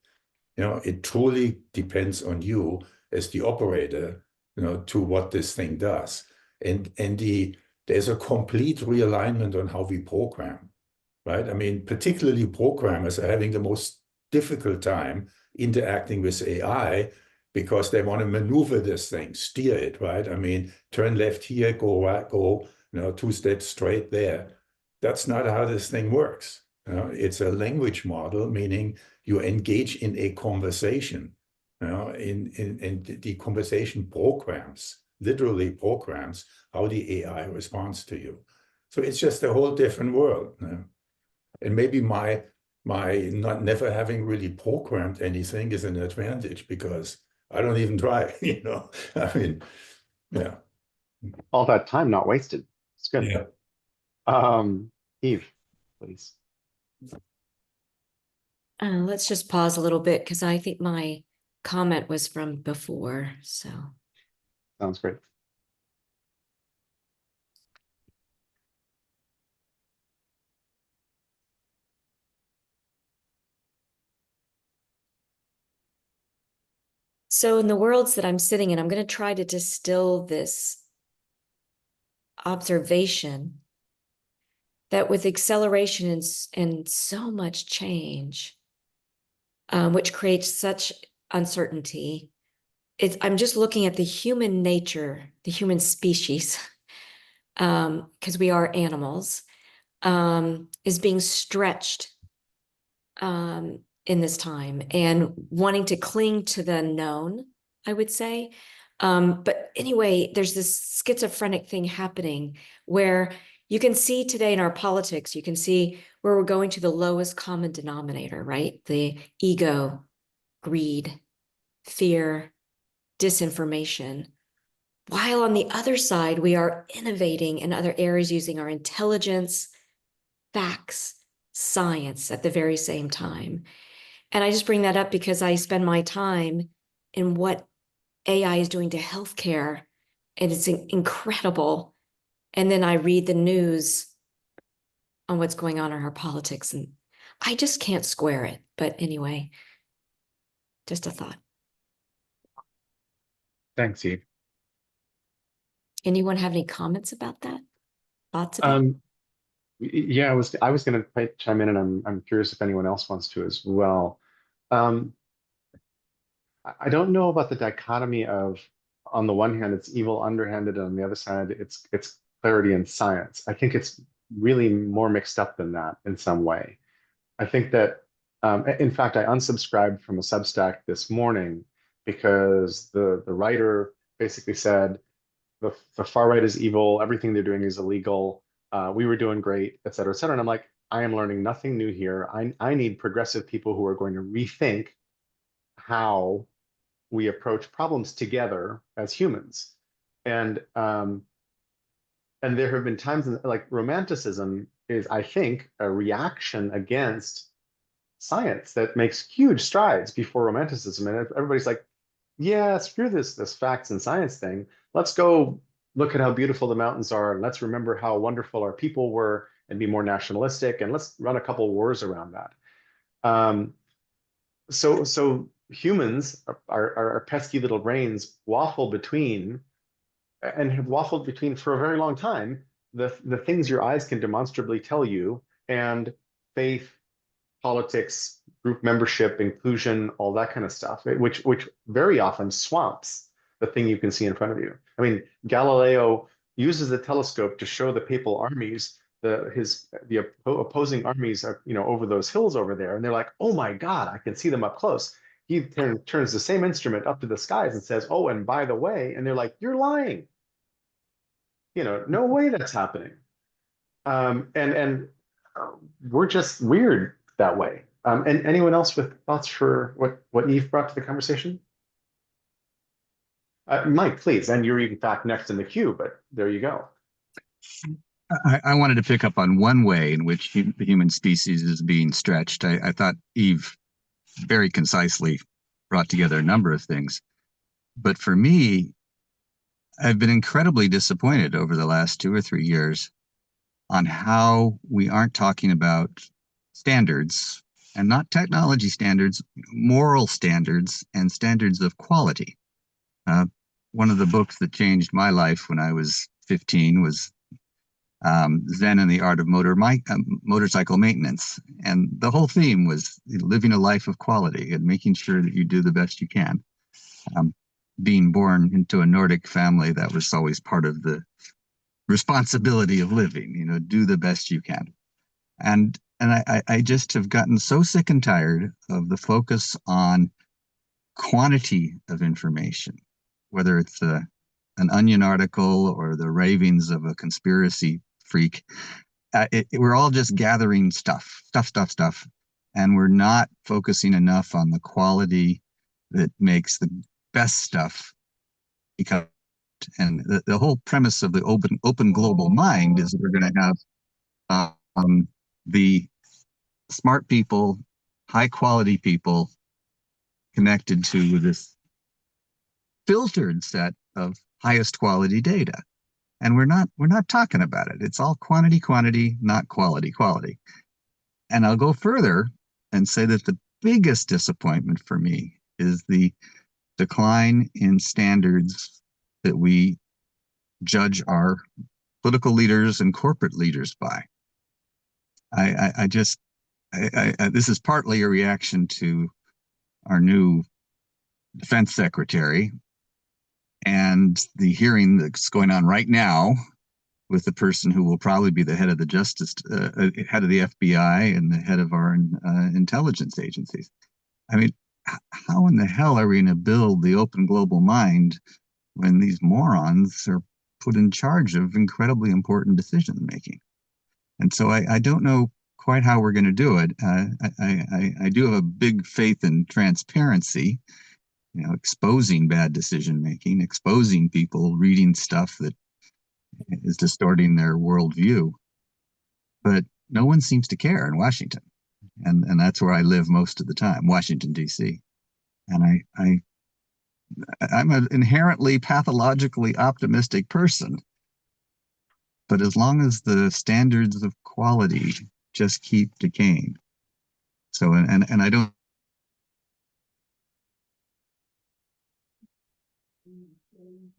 It truly depends on you as the operator, to what this thing does. And there's a complete realignment on how we program, right? I mean, particularly programmers are having the most difficult time interacting with AI because they want to maneuver this thing, steer it, right? I mean, turn left here, go right, go, 2 steps straight there. That's not how this thing works. It's a language model, meaning you engage in a conversation. And the conversation literally programs how the AI responds to you. So it's just a whole different world. And maybe my never having really programmed anything is an advantage, because I don't even try. I mean, yeah. All that time not wasted. It's good. Yeah. Eve, please. Let's just pause a little bit, because I think my comment was from before. So Sounds great. So in the worlds that I'm sitting in, I'm going to try to distill this observation that with acceleration and so much change, which creates such uncertainty, I'm just looking at the human nature, the human species, because we are animals, is being stretched in this time and wanting to cling to the known, I would say. But anyway, there's this schizophrenic thing happening where you can see today in our politics, you can see where we're going to the lowest common denominator, right? The ego, greed, fear, disinformation. While on the other side, we are innovating in other areas using our intelligence, facts, science at the very same time. And I just bring that up because I spend my time in what AI is doing to healthcare, and it's incredible. And then I read the news on what's going on in our politics, and I just can't square it. But anyway, just a thought. Thanks, Eve. Anyone have any comments about that? Thoughts about it? Yeah, I was going to chime in, and I'm curious if anyone else wants to as well. I don't know about the dichotomy of, on the one hand, it's evil underhanded, and on the other side, it's clarity and science. I think it's really more mixed up than that in some way. I think that, in fact, I unsubscribed from a Substack this morning because the writer basically said the far right is evil, everything they're doing is illegal, we were doing great, et cetera, et cetera. And I'm like, I am learning nothing new here. I need progressive people who are going to rethink how we approach problems together as humans. And there have been times like romanticism is, I think, a reaction against science that makes huge strides before romanticism. And everybody's like, yeah, screw this facts and science thing. Let's go look at how beautiful the mountains are, and let's remember how wonderful our people were and be more nationalistic, and let's run a couple wars around that. So humans, our pesky little brains, waffle between, and have waffled between for a very long time, the things your eyes can demonstrably tell you, and faith, politics, group membership, inclusion, all that kind of stuff, which very often swamps the thing you can see in front of you. I mean, Galileo uses the telescope to show the papal armies the opposing armies are, over those hills over there, and they're like, oh my God, I can see them up close. He turns the same instrument up to the skies and says, oh, and by the way, and they're like, you're lying. No way that's happening. And we're just weird that way. And anyone else with thoughts for what Eve brought to the conversation? Mike, please. And you're in fact next in the queue, but there you go. I wanted to pick up on one way in which the human species is being stretched. I thought Eve very concisely brought together a number of things. But for me, I've been incredibly disappointed over the last 2 or 3 years on how we aren't talking about standards, and not technology standards, moral standards and standards of quality. One of the books that changed my life when I was 15 was Zen and the Art of Motorcycle Maintenance. And the whole theme was living a life of quality and making sure that you do the best you can. Being born into a Nordic family, that was always part of the responsibility of living, do the best you can. And I just have gotten so sick and tired of the focus on quantity of information, whether it's an Onion article or the ravings of a conspiracy freak. We're all just gathering stuff, and we're not focusing enough on the quality that makes the best stuff become. And the whole premise of the open global mind is that we're going to have the smart people, high quality people connected to this filtered set of highest quality data. And we're not talking about it. It's all quantity, not quality. And I'll go further and say that the biggest disappointment for me is the decline in standards that we judge our political leaders and corporate leaders by. This is partly a reaction to our new defense secretary and the hearing that's going on right now with the person who will probably be the head of the head of the FBI and the head of our intelligence agencies. I mean, how in the hell are we going to build the open global mind when these morons are put in charge of incredibly important decision making? And so I don't know quite how we're going to do it. I do have a big faith in transparency, exposing bad decision making, exposing people reading stuff that is distorting their worldview. But no one seems to care in Washington. And that's where I live most of the time, Washington, D.C. And I'm an inherently pathologically optimistic person. But as long as the standards of quality just keep decaying. So, and I don't.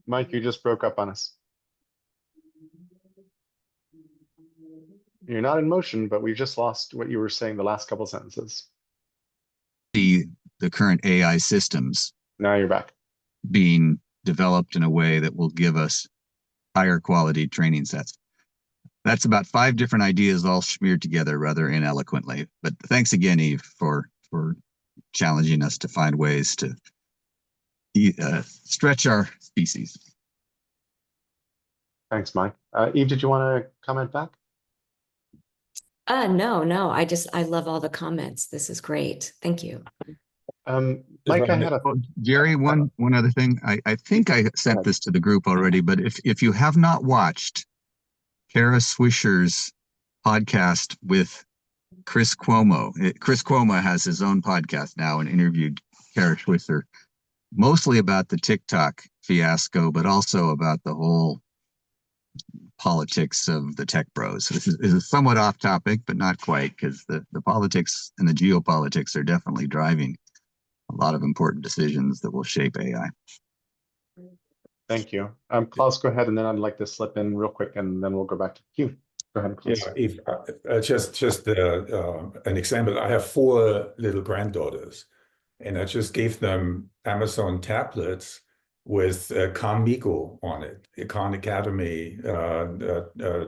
Mike, you just broke up on us. You're not in motion, but we just lost what you were saying the last couple sentences. The current AI systems. Now you're back. Being developed in a way that will give us higher quality training sets. That's about 5 different ideas all smeared together rather ineloquently. But thanks again, Eve, for challenging us to find ways to stretch our species. Thanks, Mike. Eve, did you want to comment back? No. I love all the comments. This is great. Thank you. Mike, I had a Jerry, one other thing. I think I sent this to the group already, but if you have not watched Kara Swisher's podcast with Chris Cuomo, Chris Cuomo has his own podcast now and interviewed Kara Swisher, mostly about the TikTok fiasco, but also about the whole politics of the tech bros. This is somewhat off topic, but not quite, because the politics and the geopolitics are definitely driving a lot of important decisions that will shape AI. Thank you. Klaus, go ahead, and then I'd like to slip in real quick, and then we'll go back to you. Go ahead, Klaus. Yeah, if just an example, I have 4 little granddaughters, and I just gave them Amazon tablets with Khan Migo on it, the Khan Academy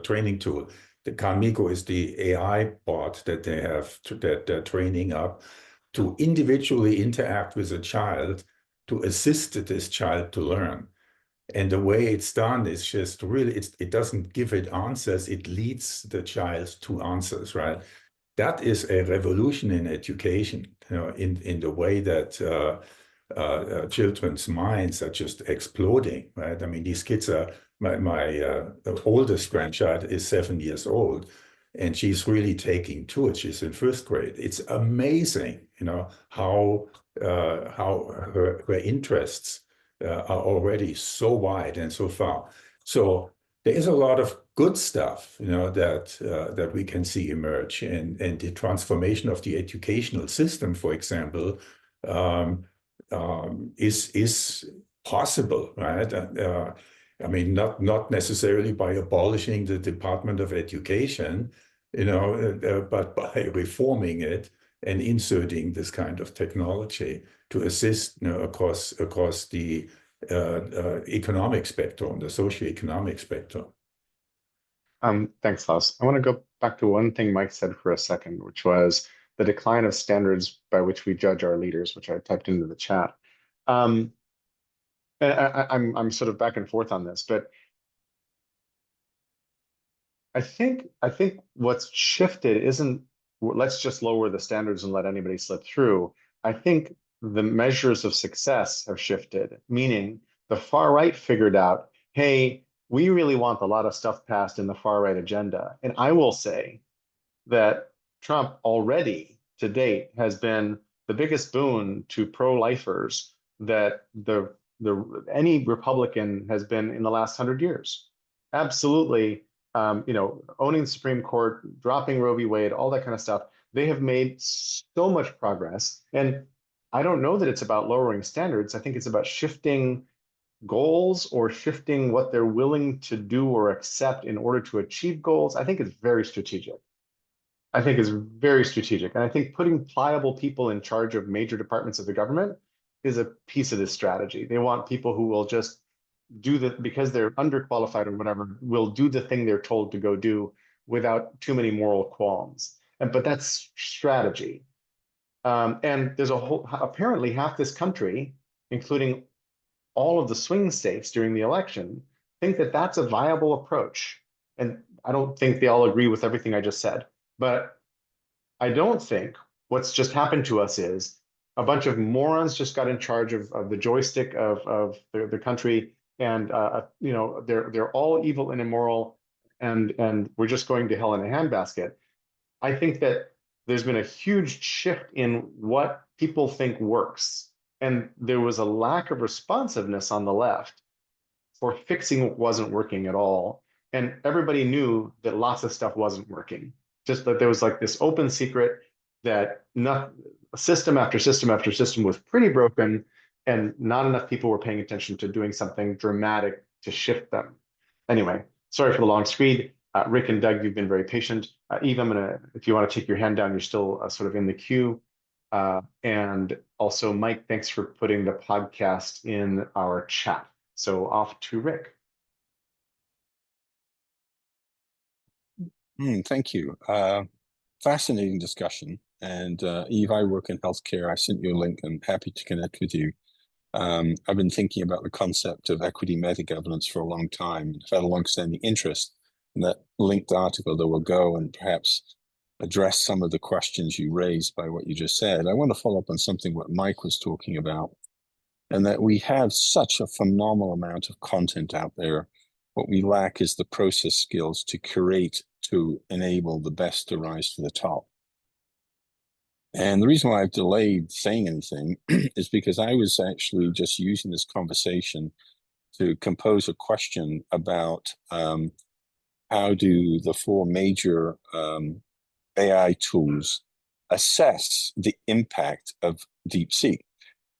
training tool. The Khan Migo is the AI bot that they have that they're training up to individually interact with a child to assist this child to learn. And the way it's done is just really, it doesn't give it answers, it leads the child to answers, right? That is a revolution in education, in the way that children's minds are just exploding, right? I mean, these kids are, my oldest grandchild is 7 years old, and she's really taking to it. She's in 1st grade. It's amazing, how her interests are already so wide and so far. So there is a lot of good stuff, that we can see emerge, and the transformation of the educational system, for example, is possible, right? I mean, not necessarily by abolishing the Department of Education, but by reforming it and inserting this kind of technology to assist, across the economic spectrum, the socioeconomic spectrum. Thanks, Klaus. I want to go back to one thing Mike said for a second, which was the decline of standards by which we judge our leaders, which I typed into the chat. And I'm sort of back and forth on this, but I think what's shifted isn't let's just lower the standards and let anybody slip through. I think the measures of success have shifted, meaning the far right figured out, hey, we really want a lot of stuff passed in the far right agenda. And I will say that Trump already to date has been the biggest boon to pro-lifers that any Republican has been in the last 100 years. Absolutely. Owning the Supreme Court, dropping Roe v. Wade, all that kind of stuff. They have made so much progress. And I don't know that it's about lowering standards. I think it's about shifting goals or shifting what they're willing to do or accept in order to achieve goals. I think it's very strategic. And I think putting pliable people in charge of major departments of the government is a piece of this strategy. They want people who will just do because they're underqualified or whatever, will do the thing they're told to go do without too many moral qualms. But that's strategy. And there's apparently half this country, including all of the swing states during the election, think that that's a viable approach. And I don't think they all agree with everything I just said, but I don't think what's just happened to us is a bunch of morons just got in charge of the joystick of the country, and they're all evil and immoral, and we're just going to hell in a handbasket. I think that there's been a huge shift in what people think works. And there was a lack of responsiveness on the left for fixing what wasn't working at all. And everybody knew that lots of stuff wasn't working. Just that there was like this open secret that system after system after system was pretty broken, and not enough people were paying attention to doing something dramatic to shift them. Anyway, sorry for the long screed. Rick and Doug, you've been very patient. Eve, if you want to take your hand down, you're still sort of in the queue. And also, Mike, thanks for putting the podcast in our chat. So off to Rick. Thank you. Fascinating discussion. And Eve, I work in healthcare. I sent you a link. I'm happy to connect with you. I've been thinking about the concept of equity meta-governance for a long time. I've had a long-standing interest in that linked article that will go and perhaps address some of the questions you raised by what you just said. I want to follow up on something what Mike was talking about, and that we have such a phenomenal amount of content out there. What we lack is the process skills to curate, to enable the best to rise to the top. And the reason why I've delayed saying anything is because I was actually just using this conversation to compose a question about how do the 4 major AI tools assess the impact of DeepSeek.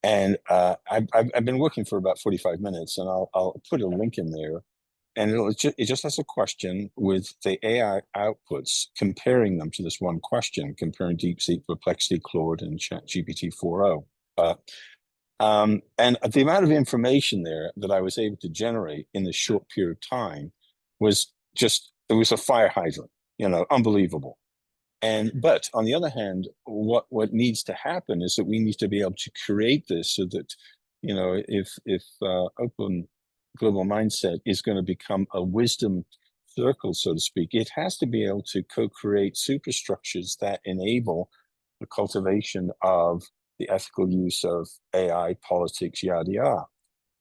And I've been working for about 45 minutes, and I'll put a link in there, and it just has a question with the AI outputs, comparing them to this one question, comparing DeepSeek, Perplexity, Claude, and ChatGPT 4o. And the amount of information there that I was able to generate in this short period of time was just, it was a fire hydrant, unbelievable. But on the other hand, what needs to happen is that we need to be able to create this so that, if open global mindset is going to become a wisdom circle, so to speak, it has to be able to co-create superstructures that enable the cultivation of the ethical use of AI, politics, yada yada.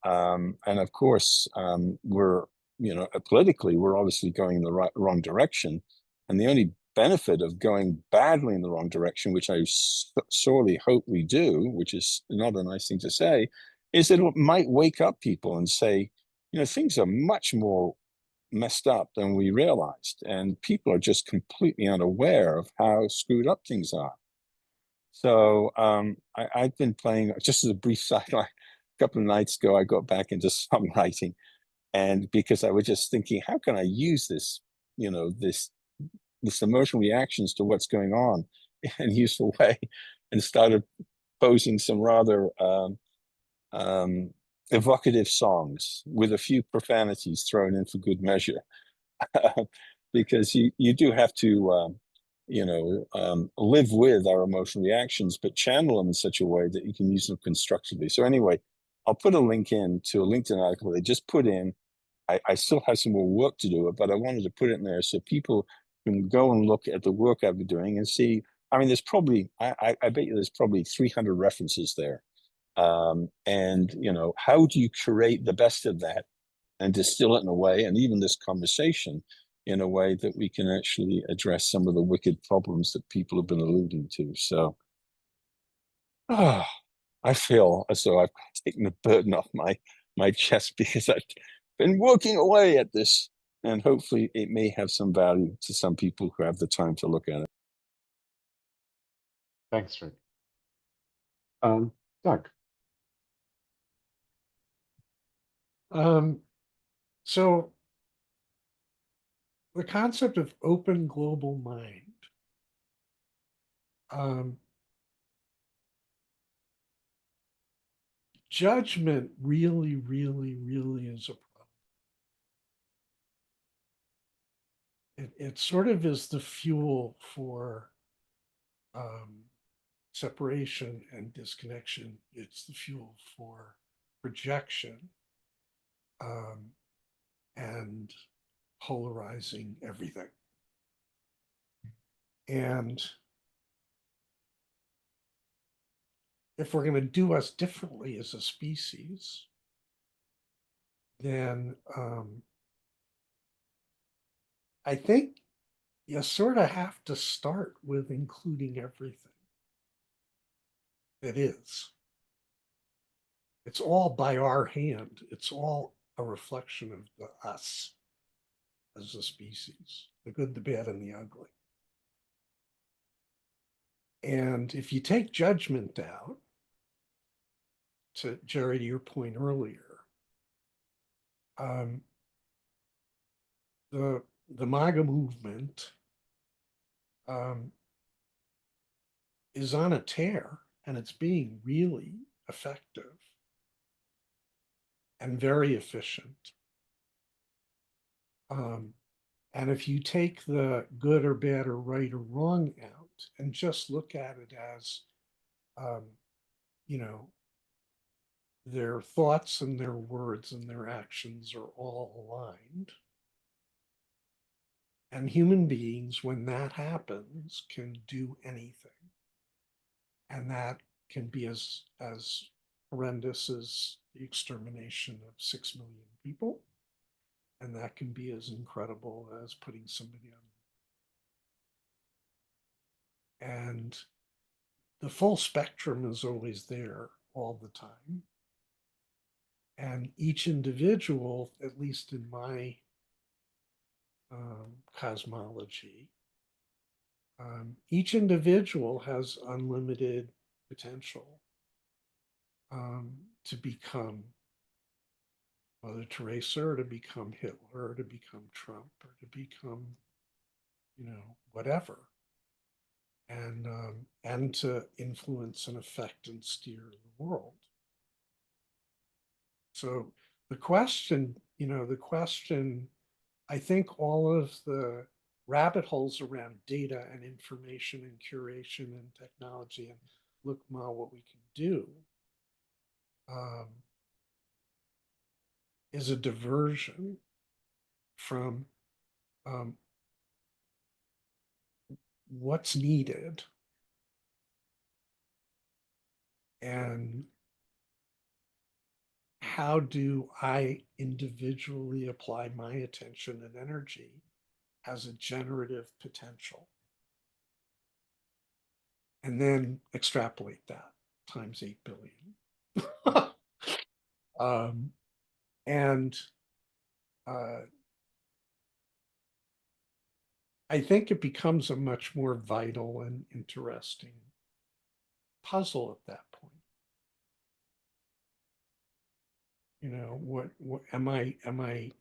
And of course, we're, politically, we're obviously going in the wrong direction. And the only benefit of going badly in the wrong direction, which I sorely hope we do, which is not a nice thing to say, is that it might wake up people and say, things are much more messed up than we realized. And people are just completely unaware of how screwed up things are. So I've been playing, just as a brief sideline, a couple of nights ago, I got back into songwriting. And because I was just thinking, how can I use this, this emotional reactions to what's going on in a useful way, and started posing some rather evocative songs with a few profanities thrown in for good measure. Because you do have to live with our emotional reactions, but channel them in such a way that you can use them constructively. So anyway, I'll put a link in to a LinkedIn article they just put in. I still have some more work to do, but I wanted to put it in there so people can go and look at the work I've been doing and see. I mean, there's probably, I bet you there's probably 300 references there. And, how do you create the best of that and distill it in a way, and even this conversation in a way that we can actually address some of the wicked problems that people have been alluding to. So, I feel as though I've taken the burden off my chest, because I've been working away at this, and hopefully it may have some value to some people who have the time to look at it. Thanks, Rick. Doug. So the concept of open global mind, judgment really, really, really is a problem. It sort of is the fuel for separation and disconnection. It's the fuel for projection and polarizing everything. And if we're going to do us differently as a species, then I think you sort of have to start with including everything that is. It's all by our hand. It's all a reflection of us as a species, the good, the bad, and the ugly. And if you take judgment out, to Jerry, to your point earlier, the MAGA movement is on a tear, and it's being really effective and very efficient. And if you take the good or bad or right or wrong out and just look at it as, their thoughts and their words and their actions are all aligned. And human beings, when that happens, can do anything. And that can be as horrendous as the extermination of 6 million people. And that can be as incredible as putting somebody on. And the full spectrum is always there all the time. And each individual, at least in my cosmology, each individual has unlimited potential. to become Mother Teresa, or to become Hitler, or to become Trump, or to become, whatever, and to influence and affect and steer the world. So the question, I think all of the rabbit holes around data and information and curation and technology and look, Ma, what we can do, is a diversion from what's needed and how do I individually apply my attention and energy as a generative potential, and then extrapolate that times 8 billion. And I think it becomes a much more vital and interesting puzzle at that point. What am I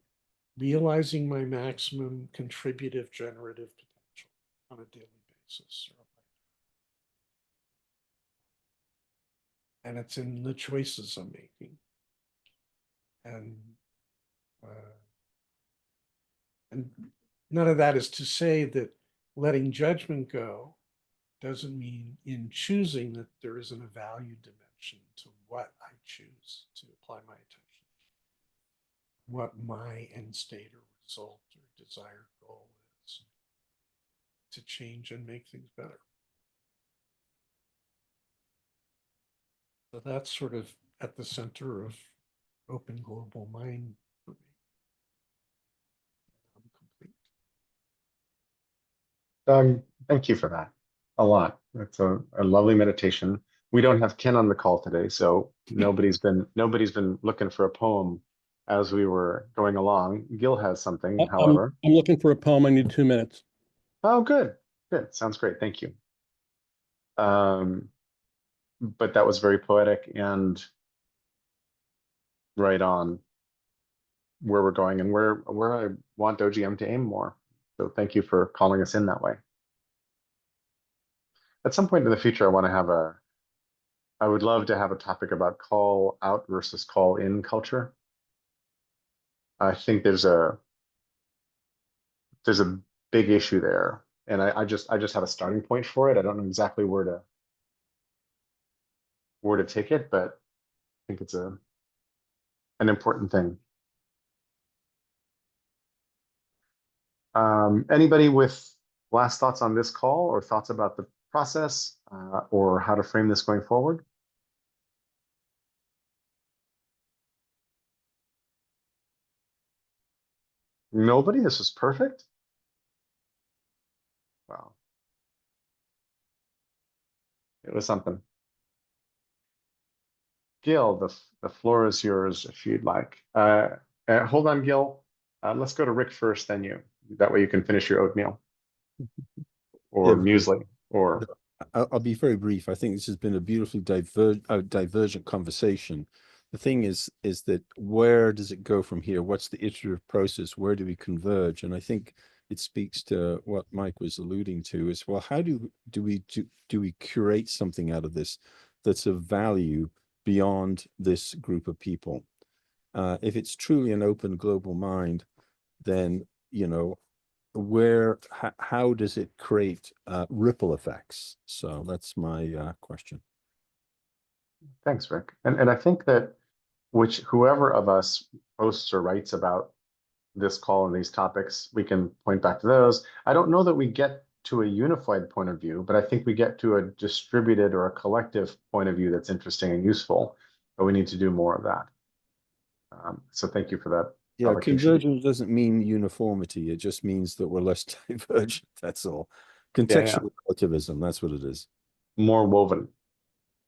realizing my maximum contributive generative potential on a daily basis? And it's in the choices I'm making. And none of that is to say that letting judgment go doesn't mean in choosing that there isn't a value dimension to what I choose to apply my attention, what my end state or result or desired goal is to change and make things better. So that's sort of at the center of Open Global Mind for me. I'm complete. Thank you for that a lot. That's a lovely meditation. We don't have Ken on the call today, so nobody's been looking for a poem as we were going along. Gil has something, however. I'm looking for a poem. I need 2 minutes. Oh, good. Sounds great. Thank you. But that was very poetic and right on where we're going and where I want OGM to aim more. So thank you for calling us in that way. At some point in the future, I would love to have a topic about call out versus call in culture. I think there's a big issue there. And I just have a starting point for it. I don't know exactly where to take it, but I think it's an important thing. Anybody with last thoughts on this call or thoughts about the process or how to frame this going forward? Nobody? This was perfect? Wow. It was something. Gil, the floor is yours if you'd like. Hold on, Gil. Let's go to Rick first, then you. That way you can finish your oatmeal or muesli or. I'll be very brief. I think this has been a beautifully divergent conversation. The thing is that where does it go from here? What's the iterative process? Where do we converge? And I think it speaks to what Mike was alluding to is, well, how do we curate something out of this that's of value beyond this group of people? If it's truly an open global mind, then, how does it create ripple effects? So that's my question. Thanks, Rick. And I think that whoever of us posts or writes about this call and these topics, we can point back to those. I don't know that we get to a unified point of view, but I think we get to a distributed or a collective point of view that's interesting and useful, but we need to do more of that. So thank you for that. Yeah, convergence doesn't mean uniformity. It just means that we're less divergent. That's all. Contextual relativism, that's what it is. More woven.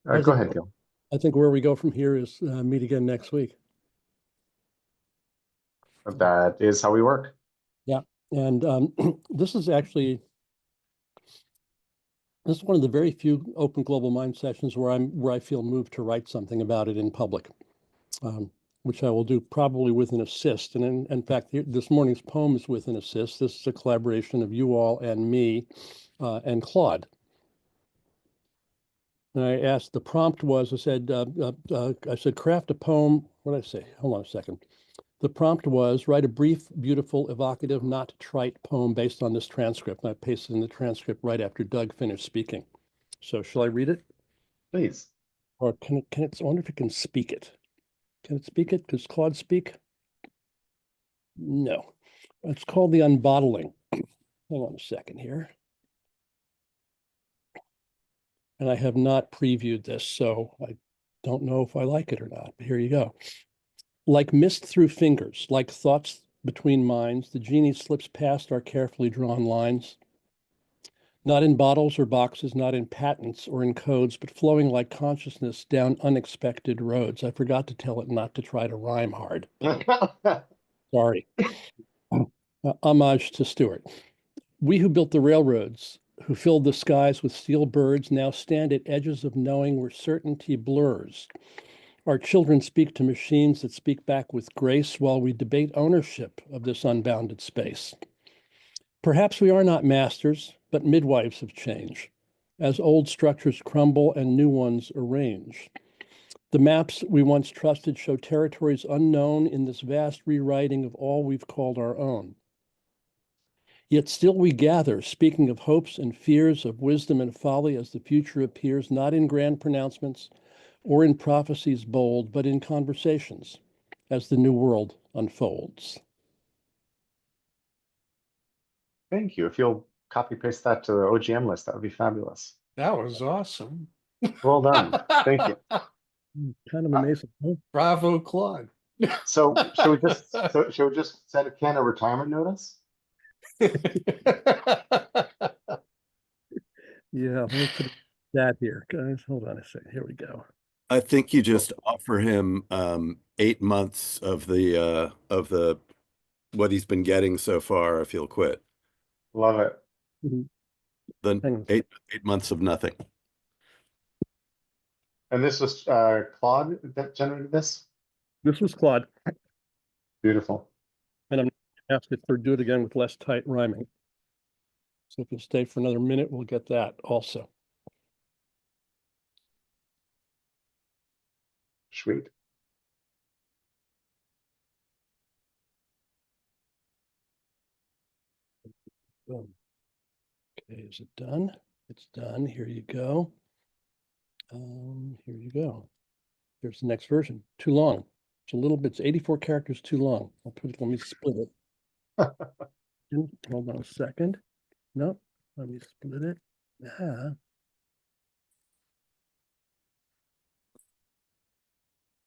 Go ahead, Gil. I think where we go from here is meet again next week. That is how we work. Yeah. And this is actually This is one of the very few Open Global Mind sessions where I feel moved to write something about it in public, which I will do probably with an assist. And in fact, this morning's poem is with an assist. This is a collaboration of you all and me and Claude. And I asked, the prompt was, I said, craft a poem. What did I say? Hold on a second. The prompt was, write a brief, beautiful, evocative, not trite poem based on this transcript. And I pasted in the transcript right after Doug finished speaking. So shall I read it? Please. Or can it, I wonder if it can speak it. Can it speak it? Does Claude speak? No. It's called The Unbottling. Hang on a second here. And I have not previewed this, so I don't know if I like it or not, but here you go. Like mist through fingers, like thoughts between minds, the genie slips past our carefully drawn lines. Not in bottles or boxes, not in patents or in codes, but flowing like consciousness down unexpected roads. I forgot to tell it not to try to rhyme hard. Sorry. Homage to Stewart. We who built the railroads, who filled the skies with steel birds, now stand at edges of knowing where certainty blurs. Our children speak to machines that speak back with grace while we debate ownership of this unbounded space. Perhaps we are not masters, but midwives of change, as old structures crumble and new ones arrange. The maps we once trusted show territories unknown in this vast rewriting of all we've called our own. Yet still we gather, speaking of hopes and fears, of wisdom and folly as the future appears, not in grand pronouncements or in prophecies bold, but in conversations as the new world unfolds. Thank you. If you'll copy paste that to the OGM list, that would be fabulous. That was awesome. Well done. Thank you. Kind of amazing. Bravo, Claude. So should we just set a can of retirement notice? Yeah, let me put that here, guys. Hold on a second. Here we go. I think you just offer him 8 months of the what he's been getting so far if he'll quit. Love it. Then eight months of nothing. And this was Claude that generated this? This was Claude. Beautiful. And I'm going to ask it to do it again with less tight rhyming. So if you'll stay for another minute, we'll get that also. Sweet. Okay, is it done? It's done. Here you go. Here you go. Here's the next version. Too long. It's a little bit, it's 84 characters too long. Let me split it. Hold on a second. Nope. Let me split it.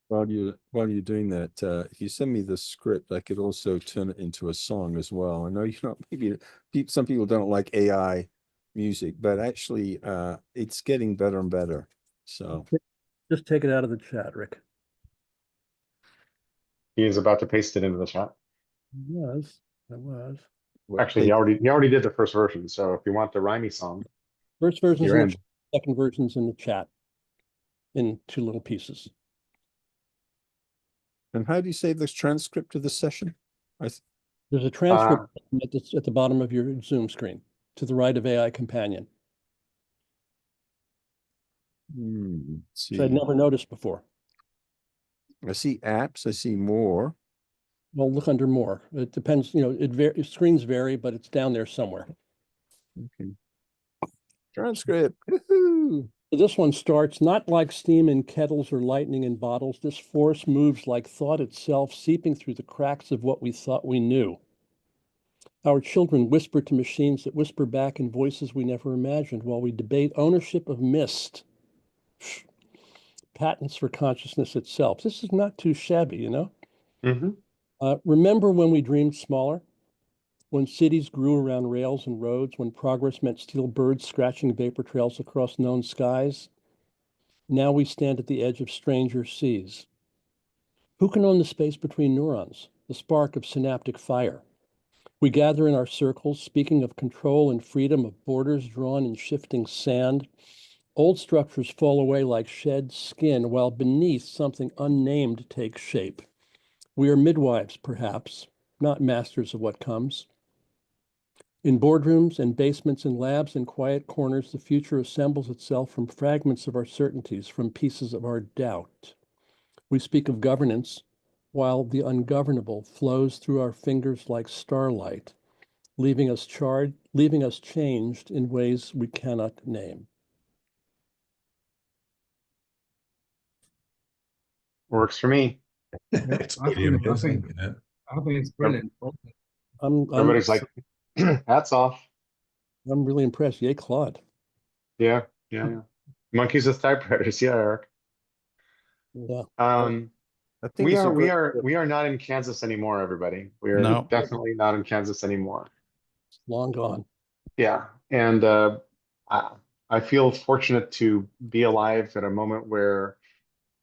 While you're doing that, if you send me the script, I could also turn it into a song as well. I know you're not, maybe some people don't like AI music, but actually it's getting better and better. So just take it out of the chat, Rick. He is about to paste it into the chat. I was. Actually, he already did the first version. So if you want the rhymey song, first version's in the second version's in the chat in 2 little pieces. And how do you save this transcript of the session? There's a transcript at the bottom of your Zoom screen, to the right of AI Companion. Which I'd never noticed before. I see apps. I see more. Well, look under more. It depends. Screens vary, but it's down there somewhere. Okay. Transcript. This one starts, not like steam in kettles or lightning in bottles. This force moves like thought itself, seeping through the cracks of what we thought we knew. Our children whisper to machines that whisper back in voices we never imagined while we debate ownership of mist. Patents for consciousness itself. This is not too shabby, you know? Remember when we dreamed smaller? When cities grew around rails and roads, when progress meant steel birds scratching vapor trails across known skies? Now we stand at the edge of stranger seas. Who can own the space between neurons, the spark of synaptic fire? We gather in our circles, speaking of control and freedom, of borders drawn in shifting sand. Old structures fall away like shed skin, while beneath something unnamed takes shape. We are midwives, perhaps, not masters of what comes. In boardrooms and basements and labs and quiet corners, the future assembles itself from fragments of our certainties, from pieces of our doubt. We speak of governance, while the ungovernable flows through our fingers like starlight, leaving us changed in ways we cannot name. Works for me. It's I pretty think, amazing. Yeah. I think it's brilliant. Everybody's like, hats off. I'm really impressed. Yay, Claude. Yeah, yeah, yeah. Monkeys with typewriters. Yeah, Eric. Yeah. I think it's a great. We are not in Kansas anymore, everybody. We are No. definitely not in Kansas anymore. Long gone. Yeah, and I, I feel fortunate to be alive at a moment where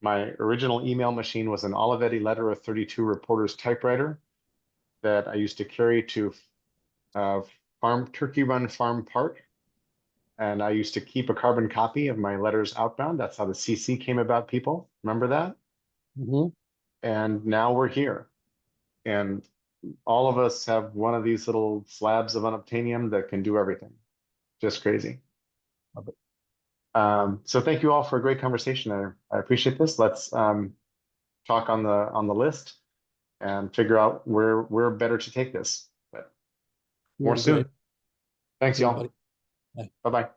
my original email machine was an Olivetti Letter of 32 reporter's typewriter that I used to carry to Turkey Run Farm Park. And I used to keep a carbon copy of my letters outbound. That's how the CC came about, people. Remember that? Mm-hmm. And now we're here. And all of us have one of these little slabs of unobtainium that can do everything. Just crazy. So thank you all for a great conversation. I appreciate this. Let's talk on the list and figure out where we're better to take this. But more soon. Thanks, y'all. Bye. Bye-bye.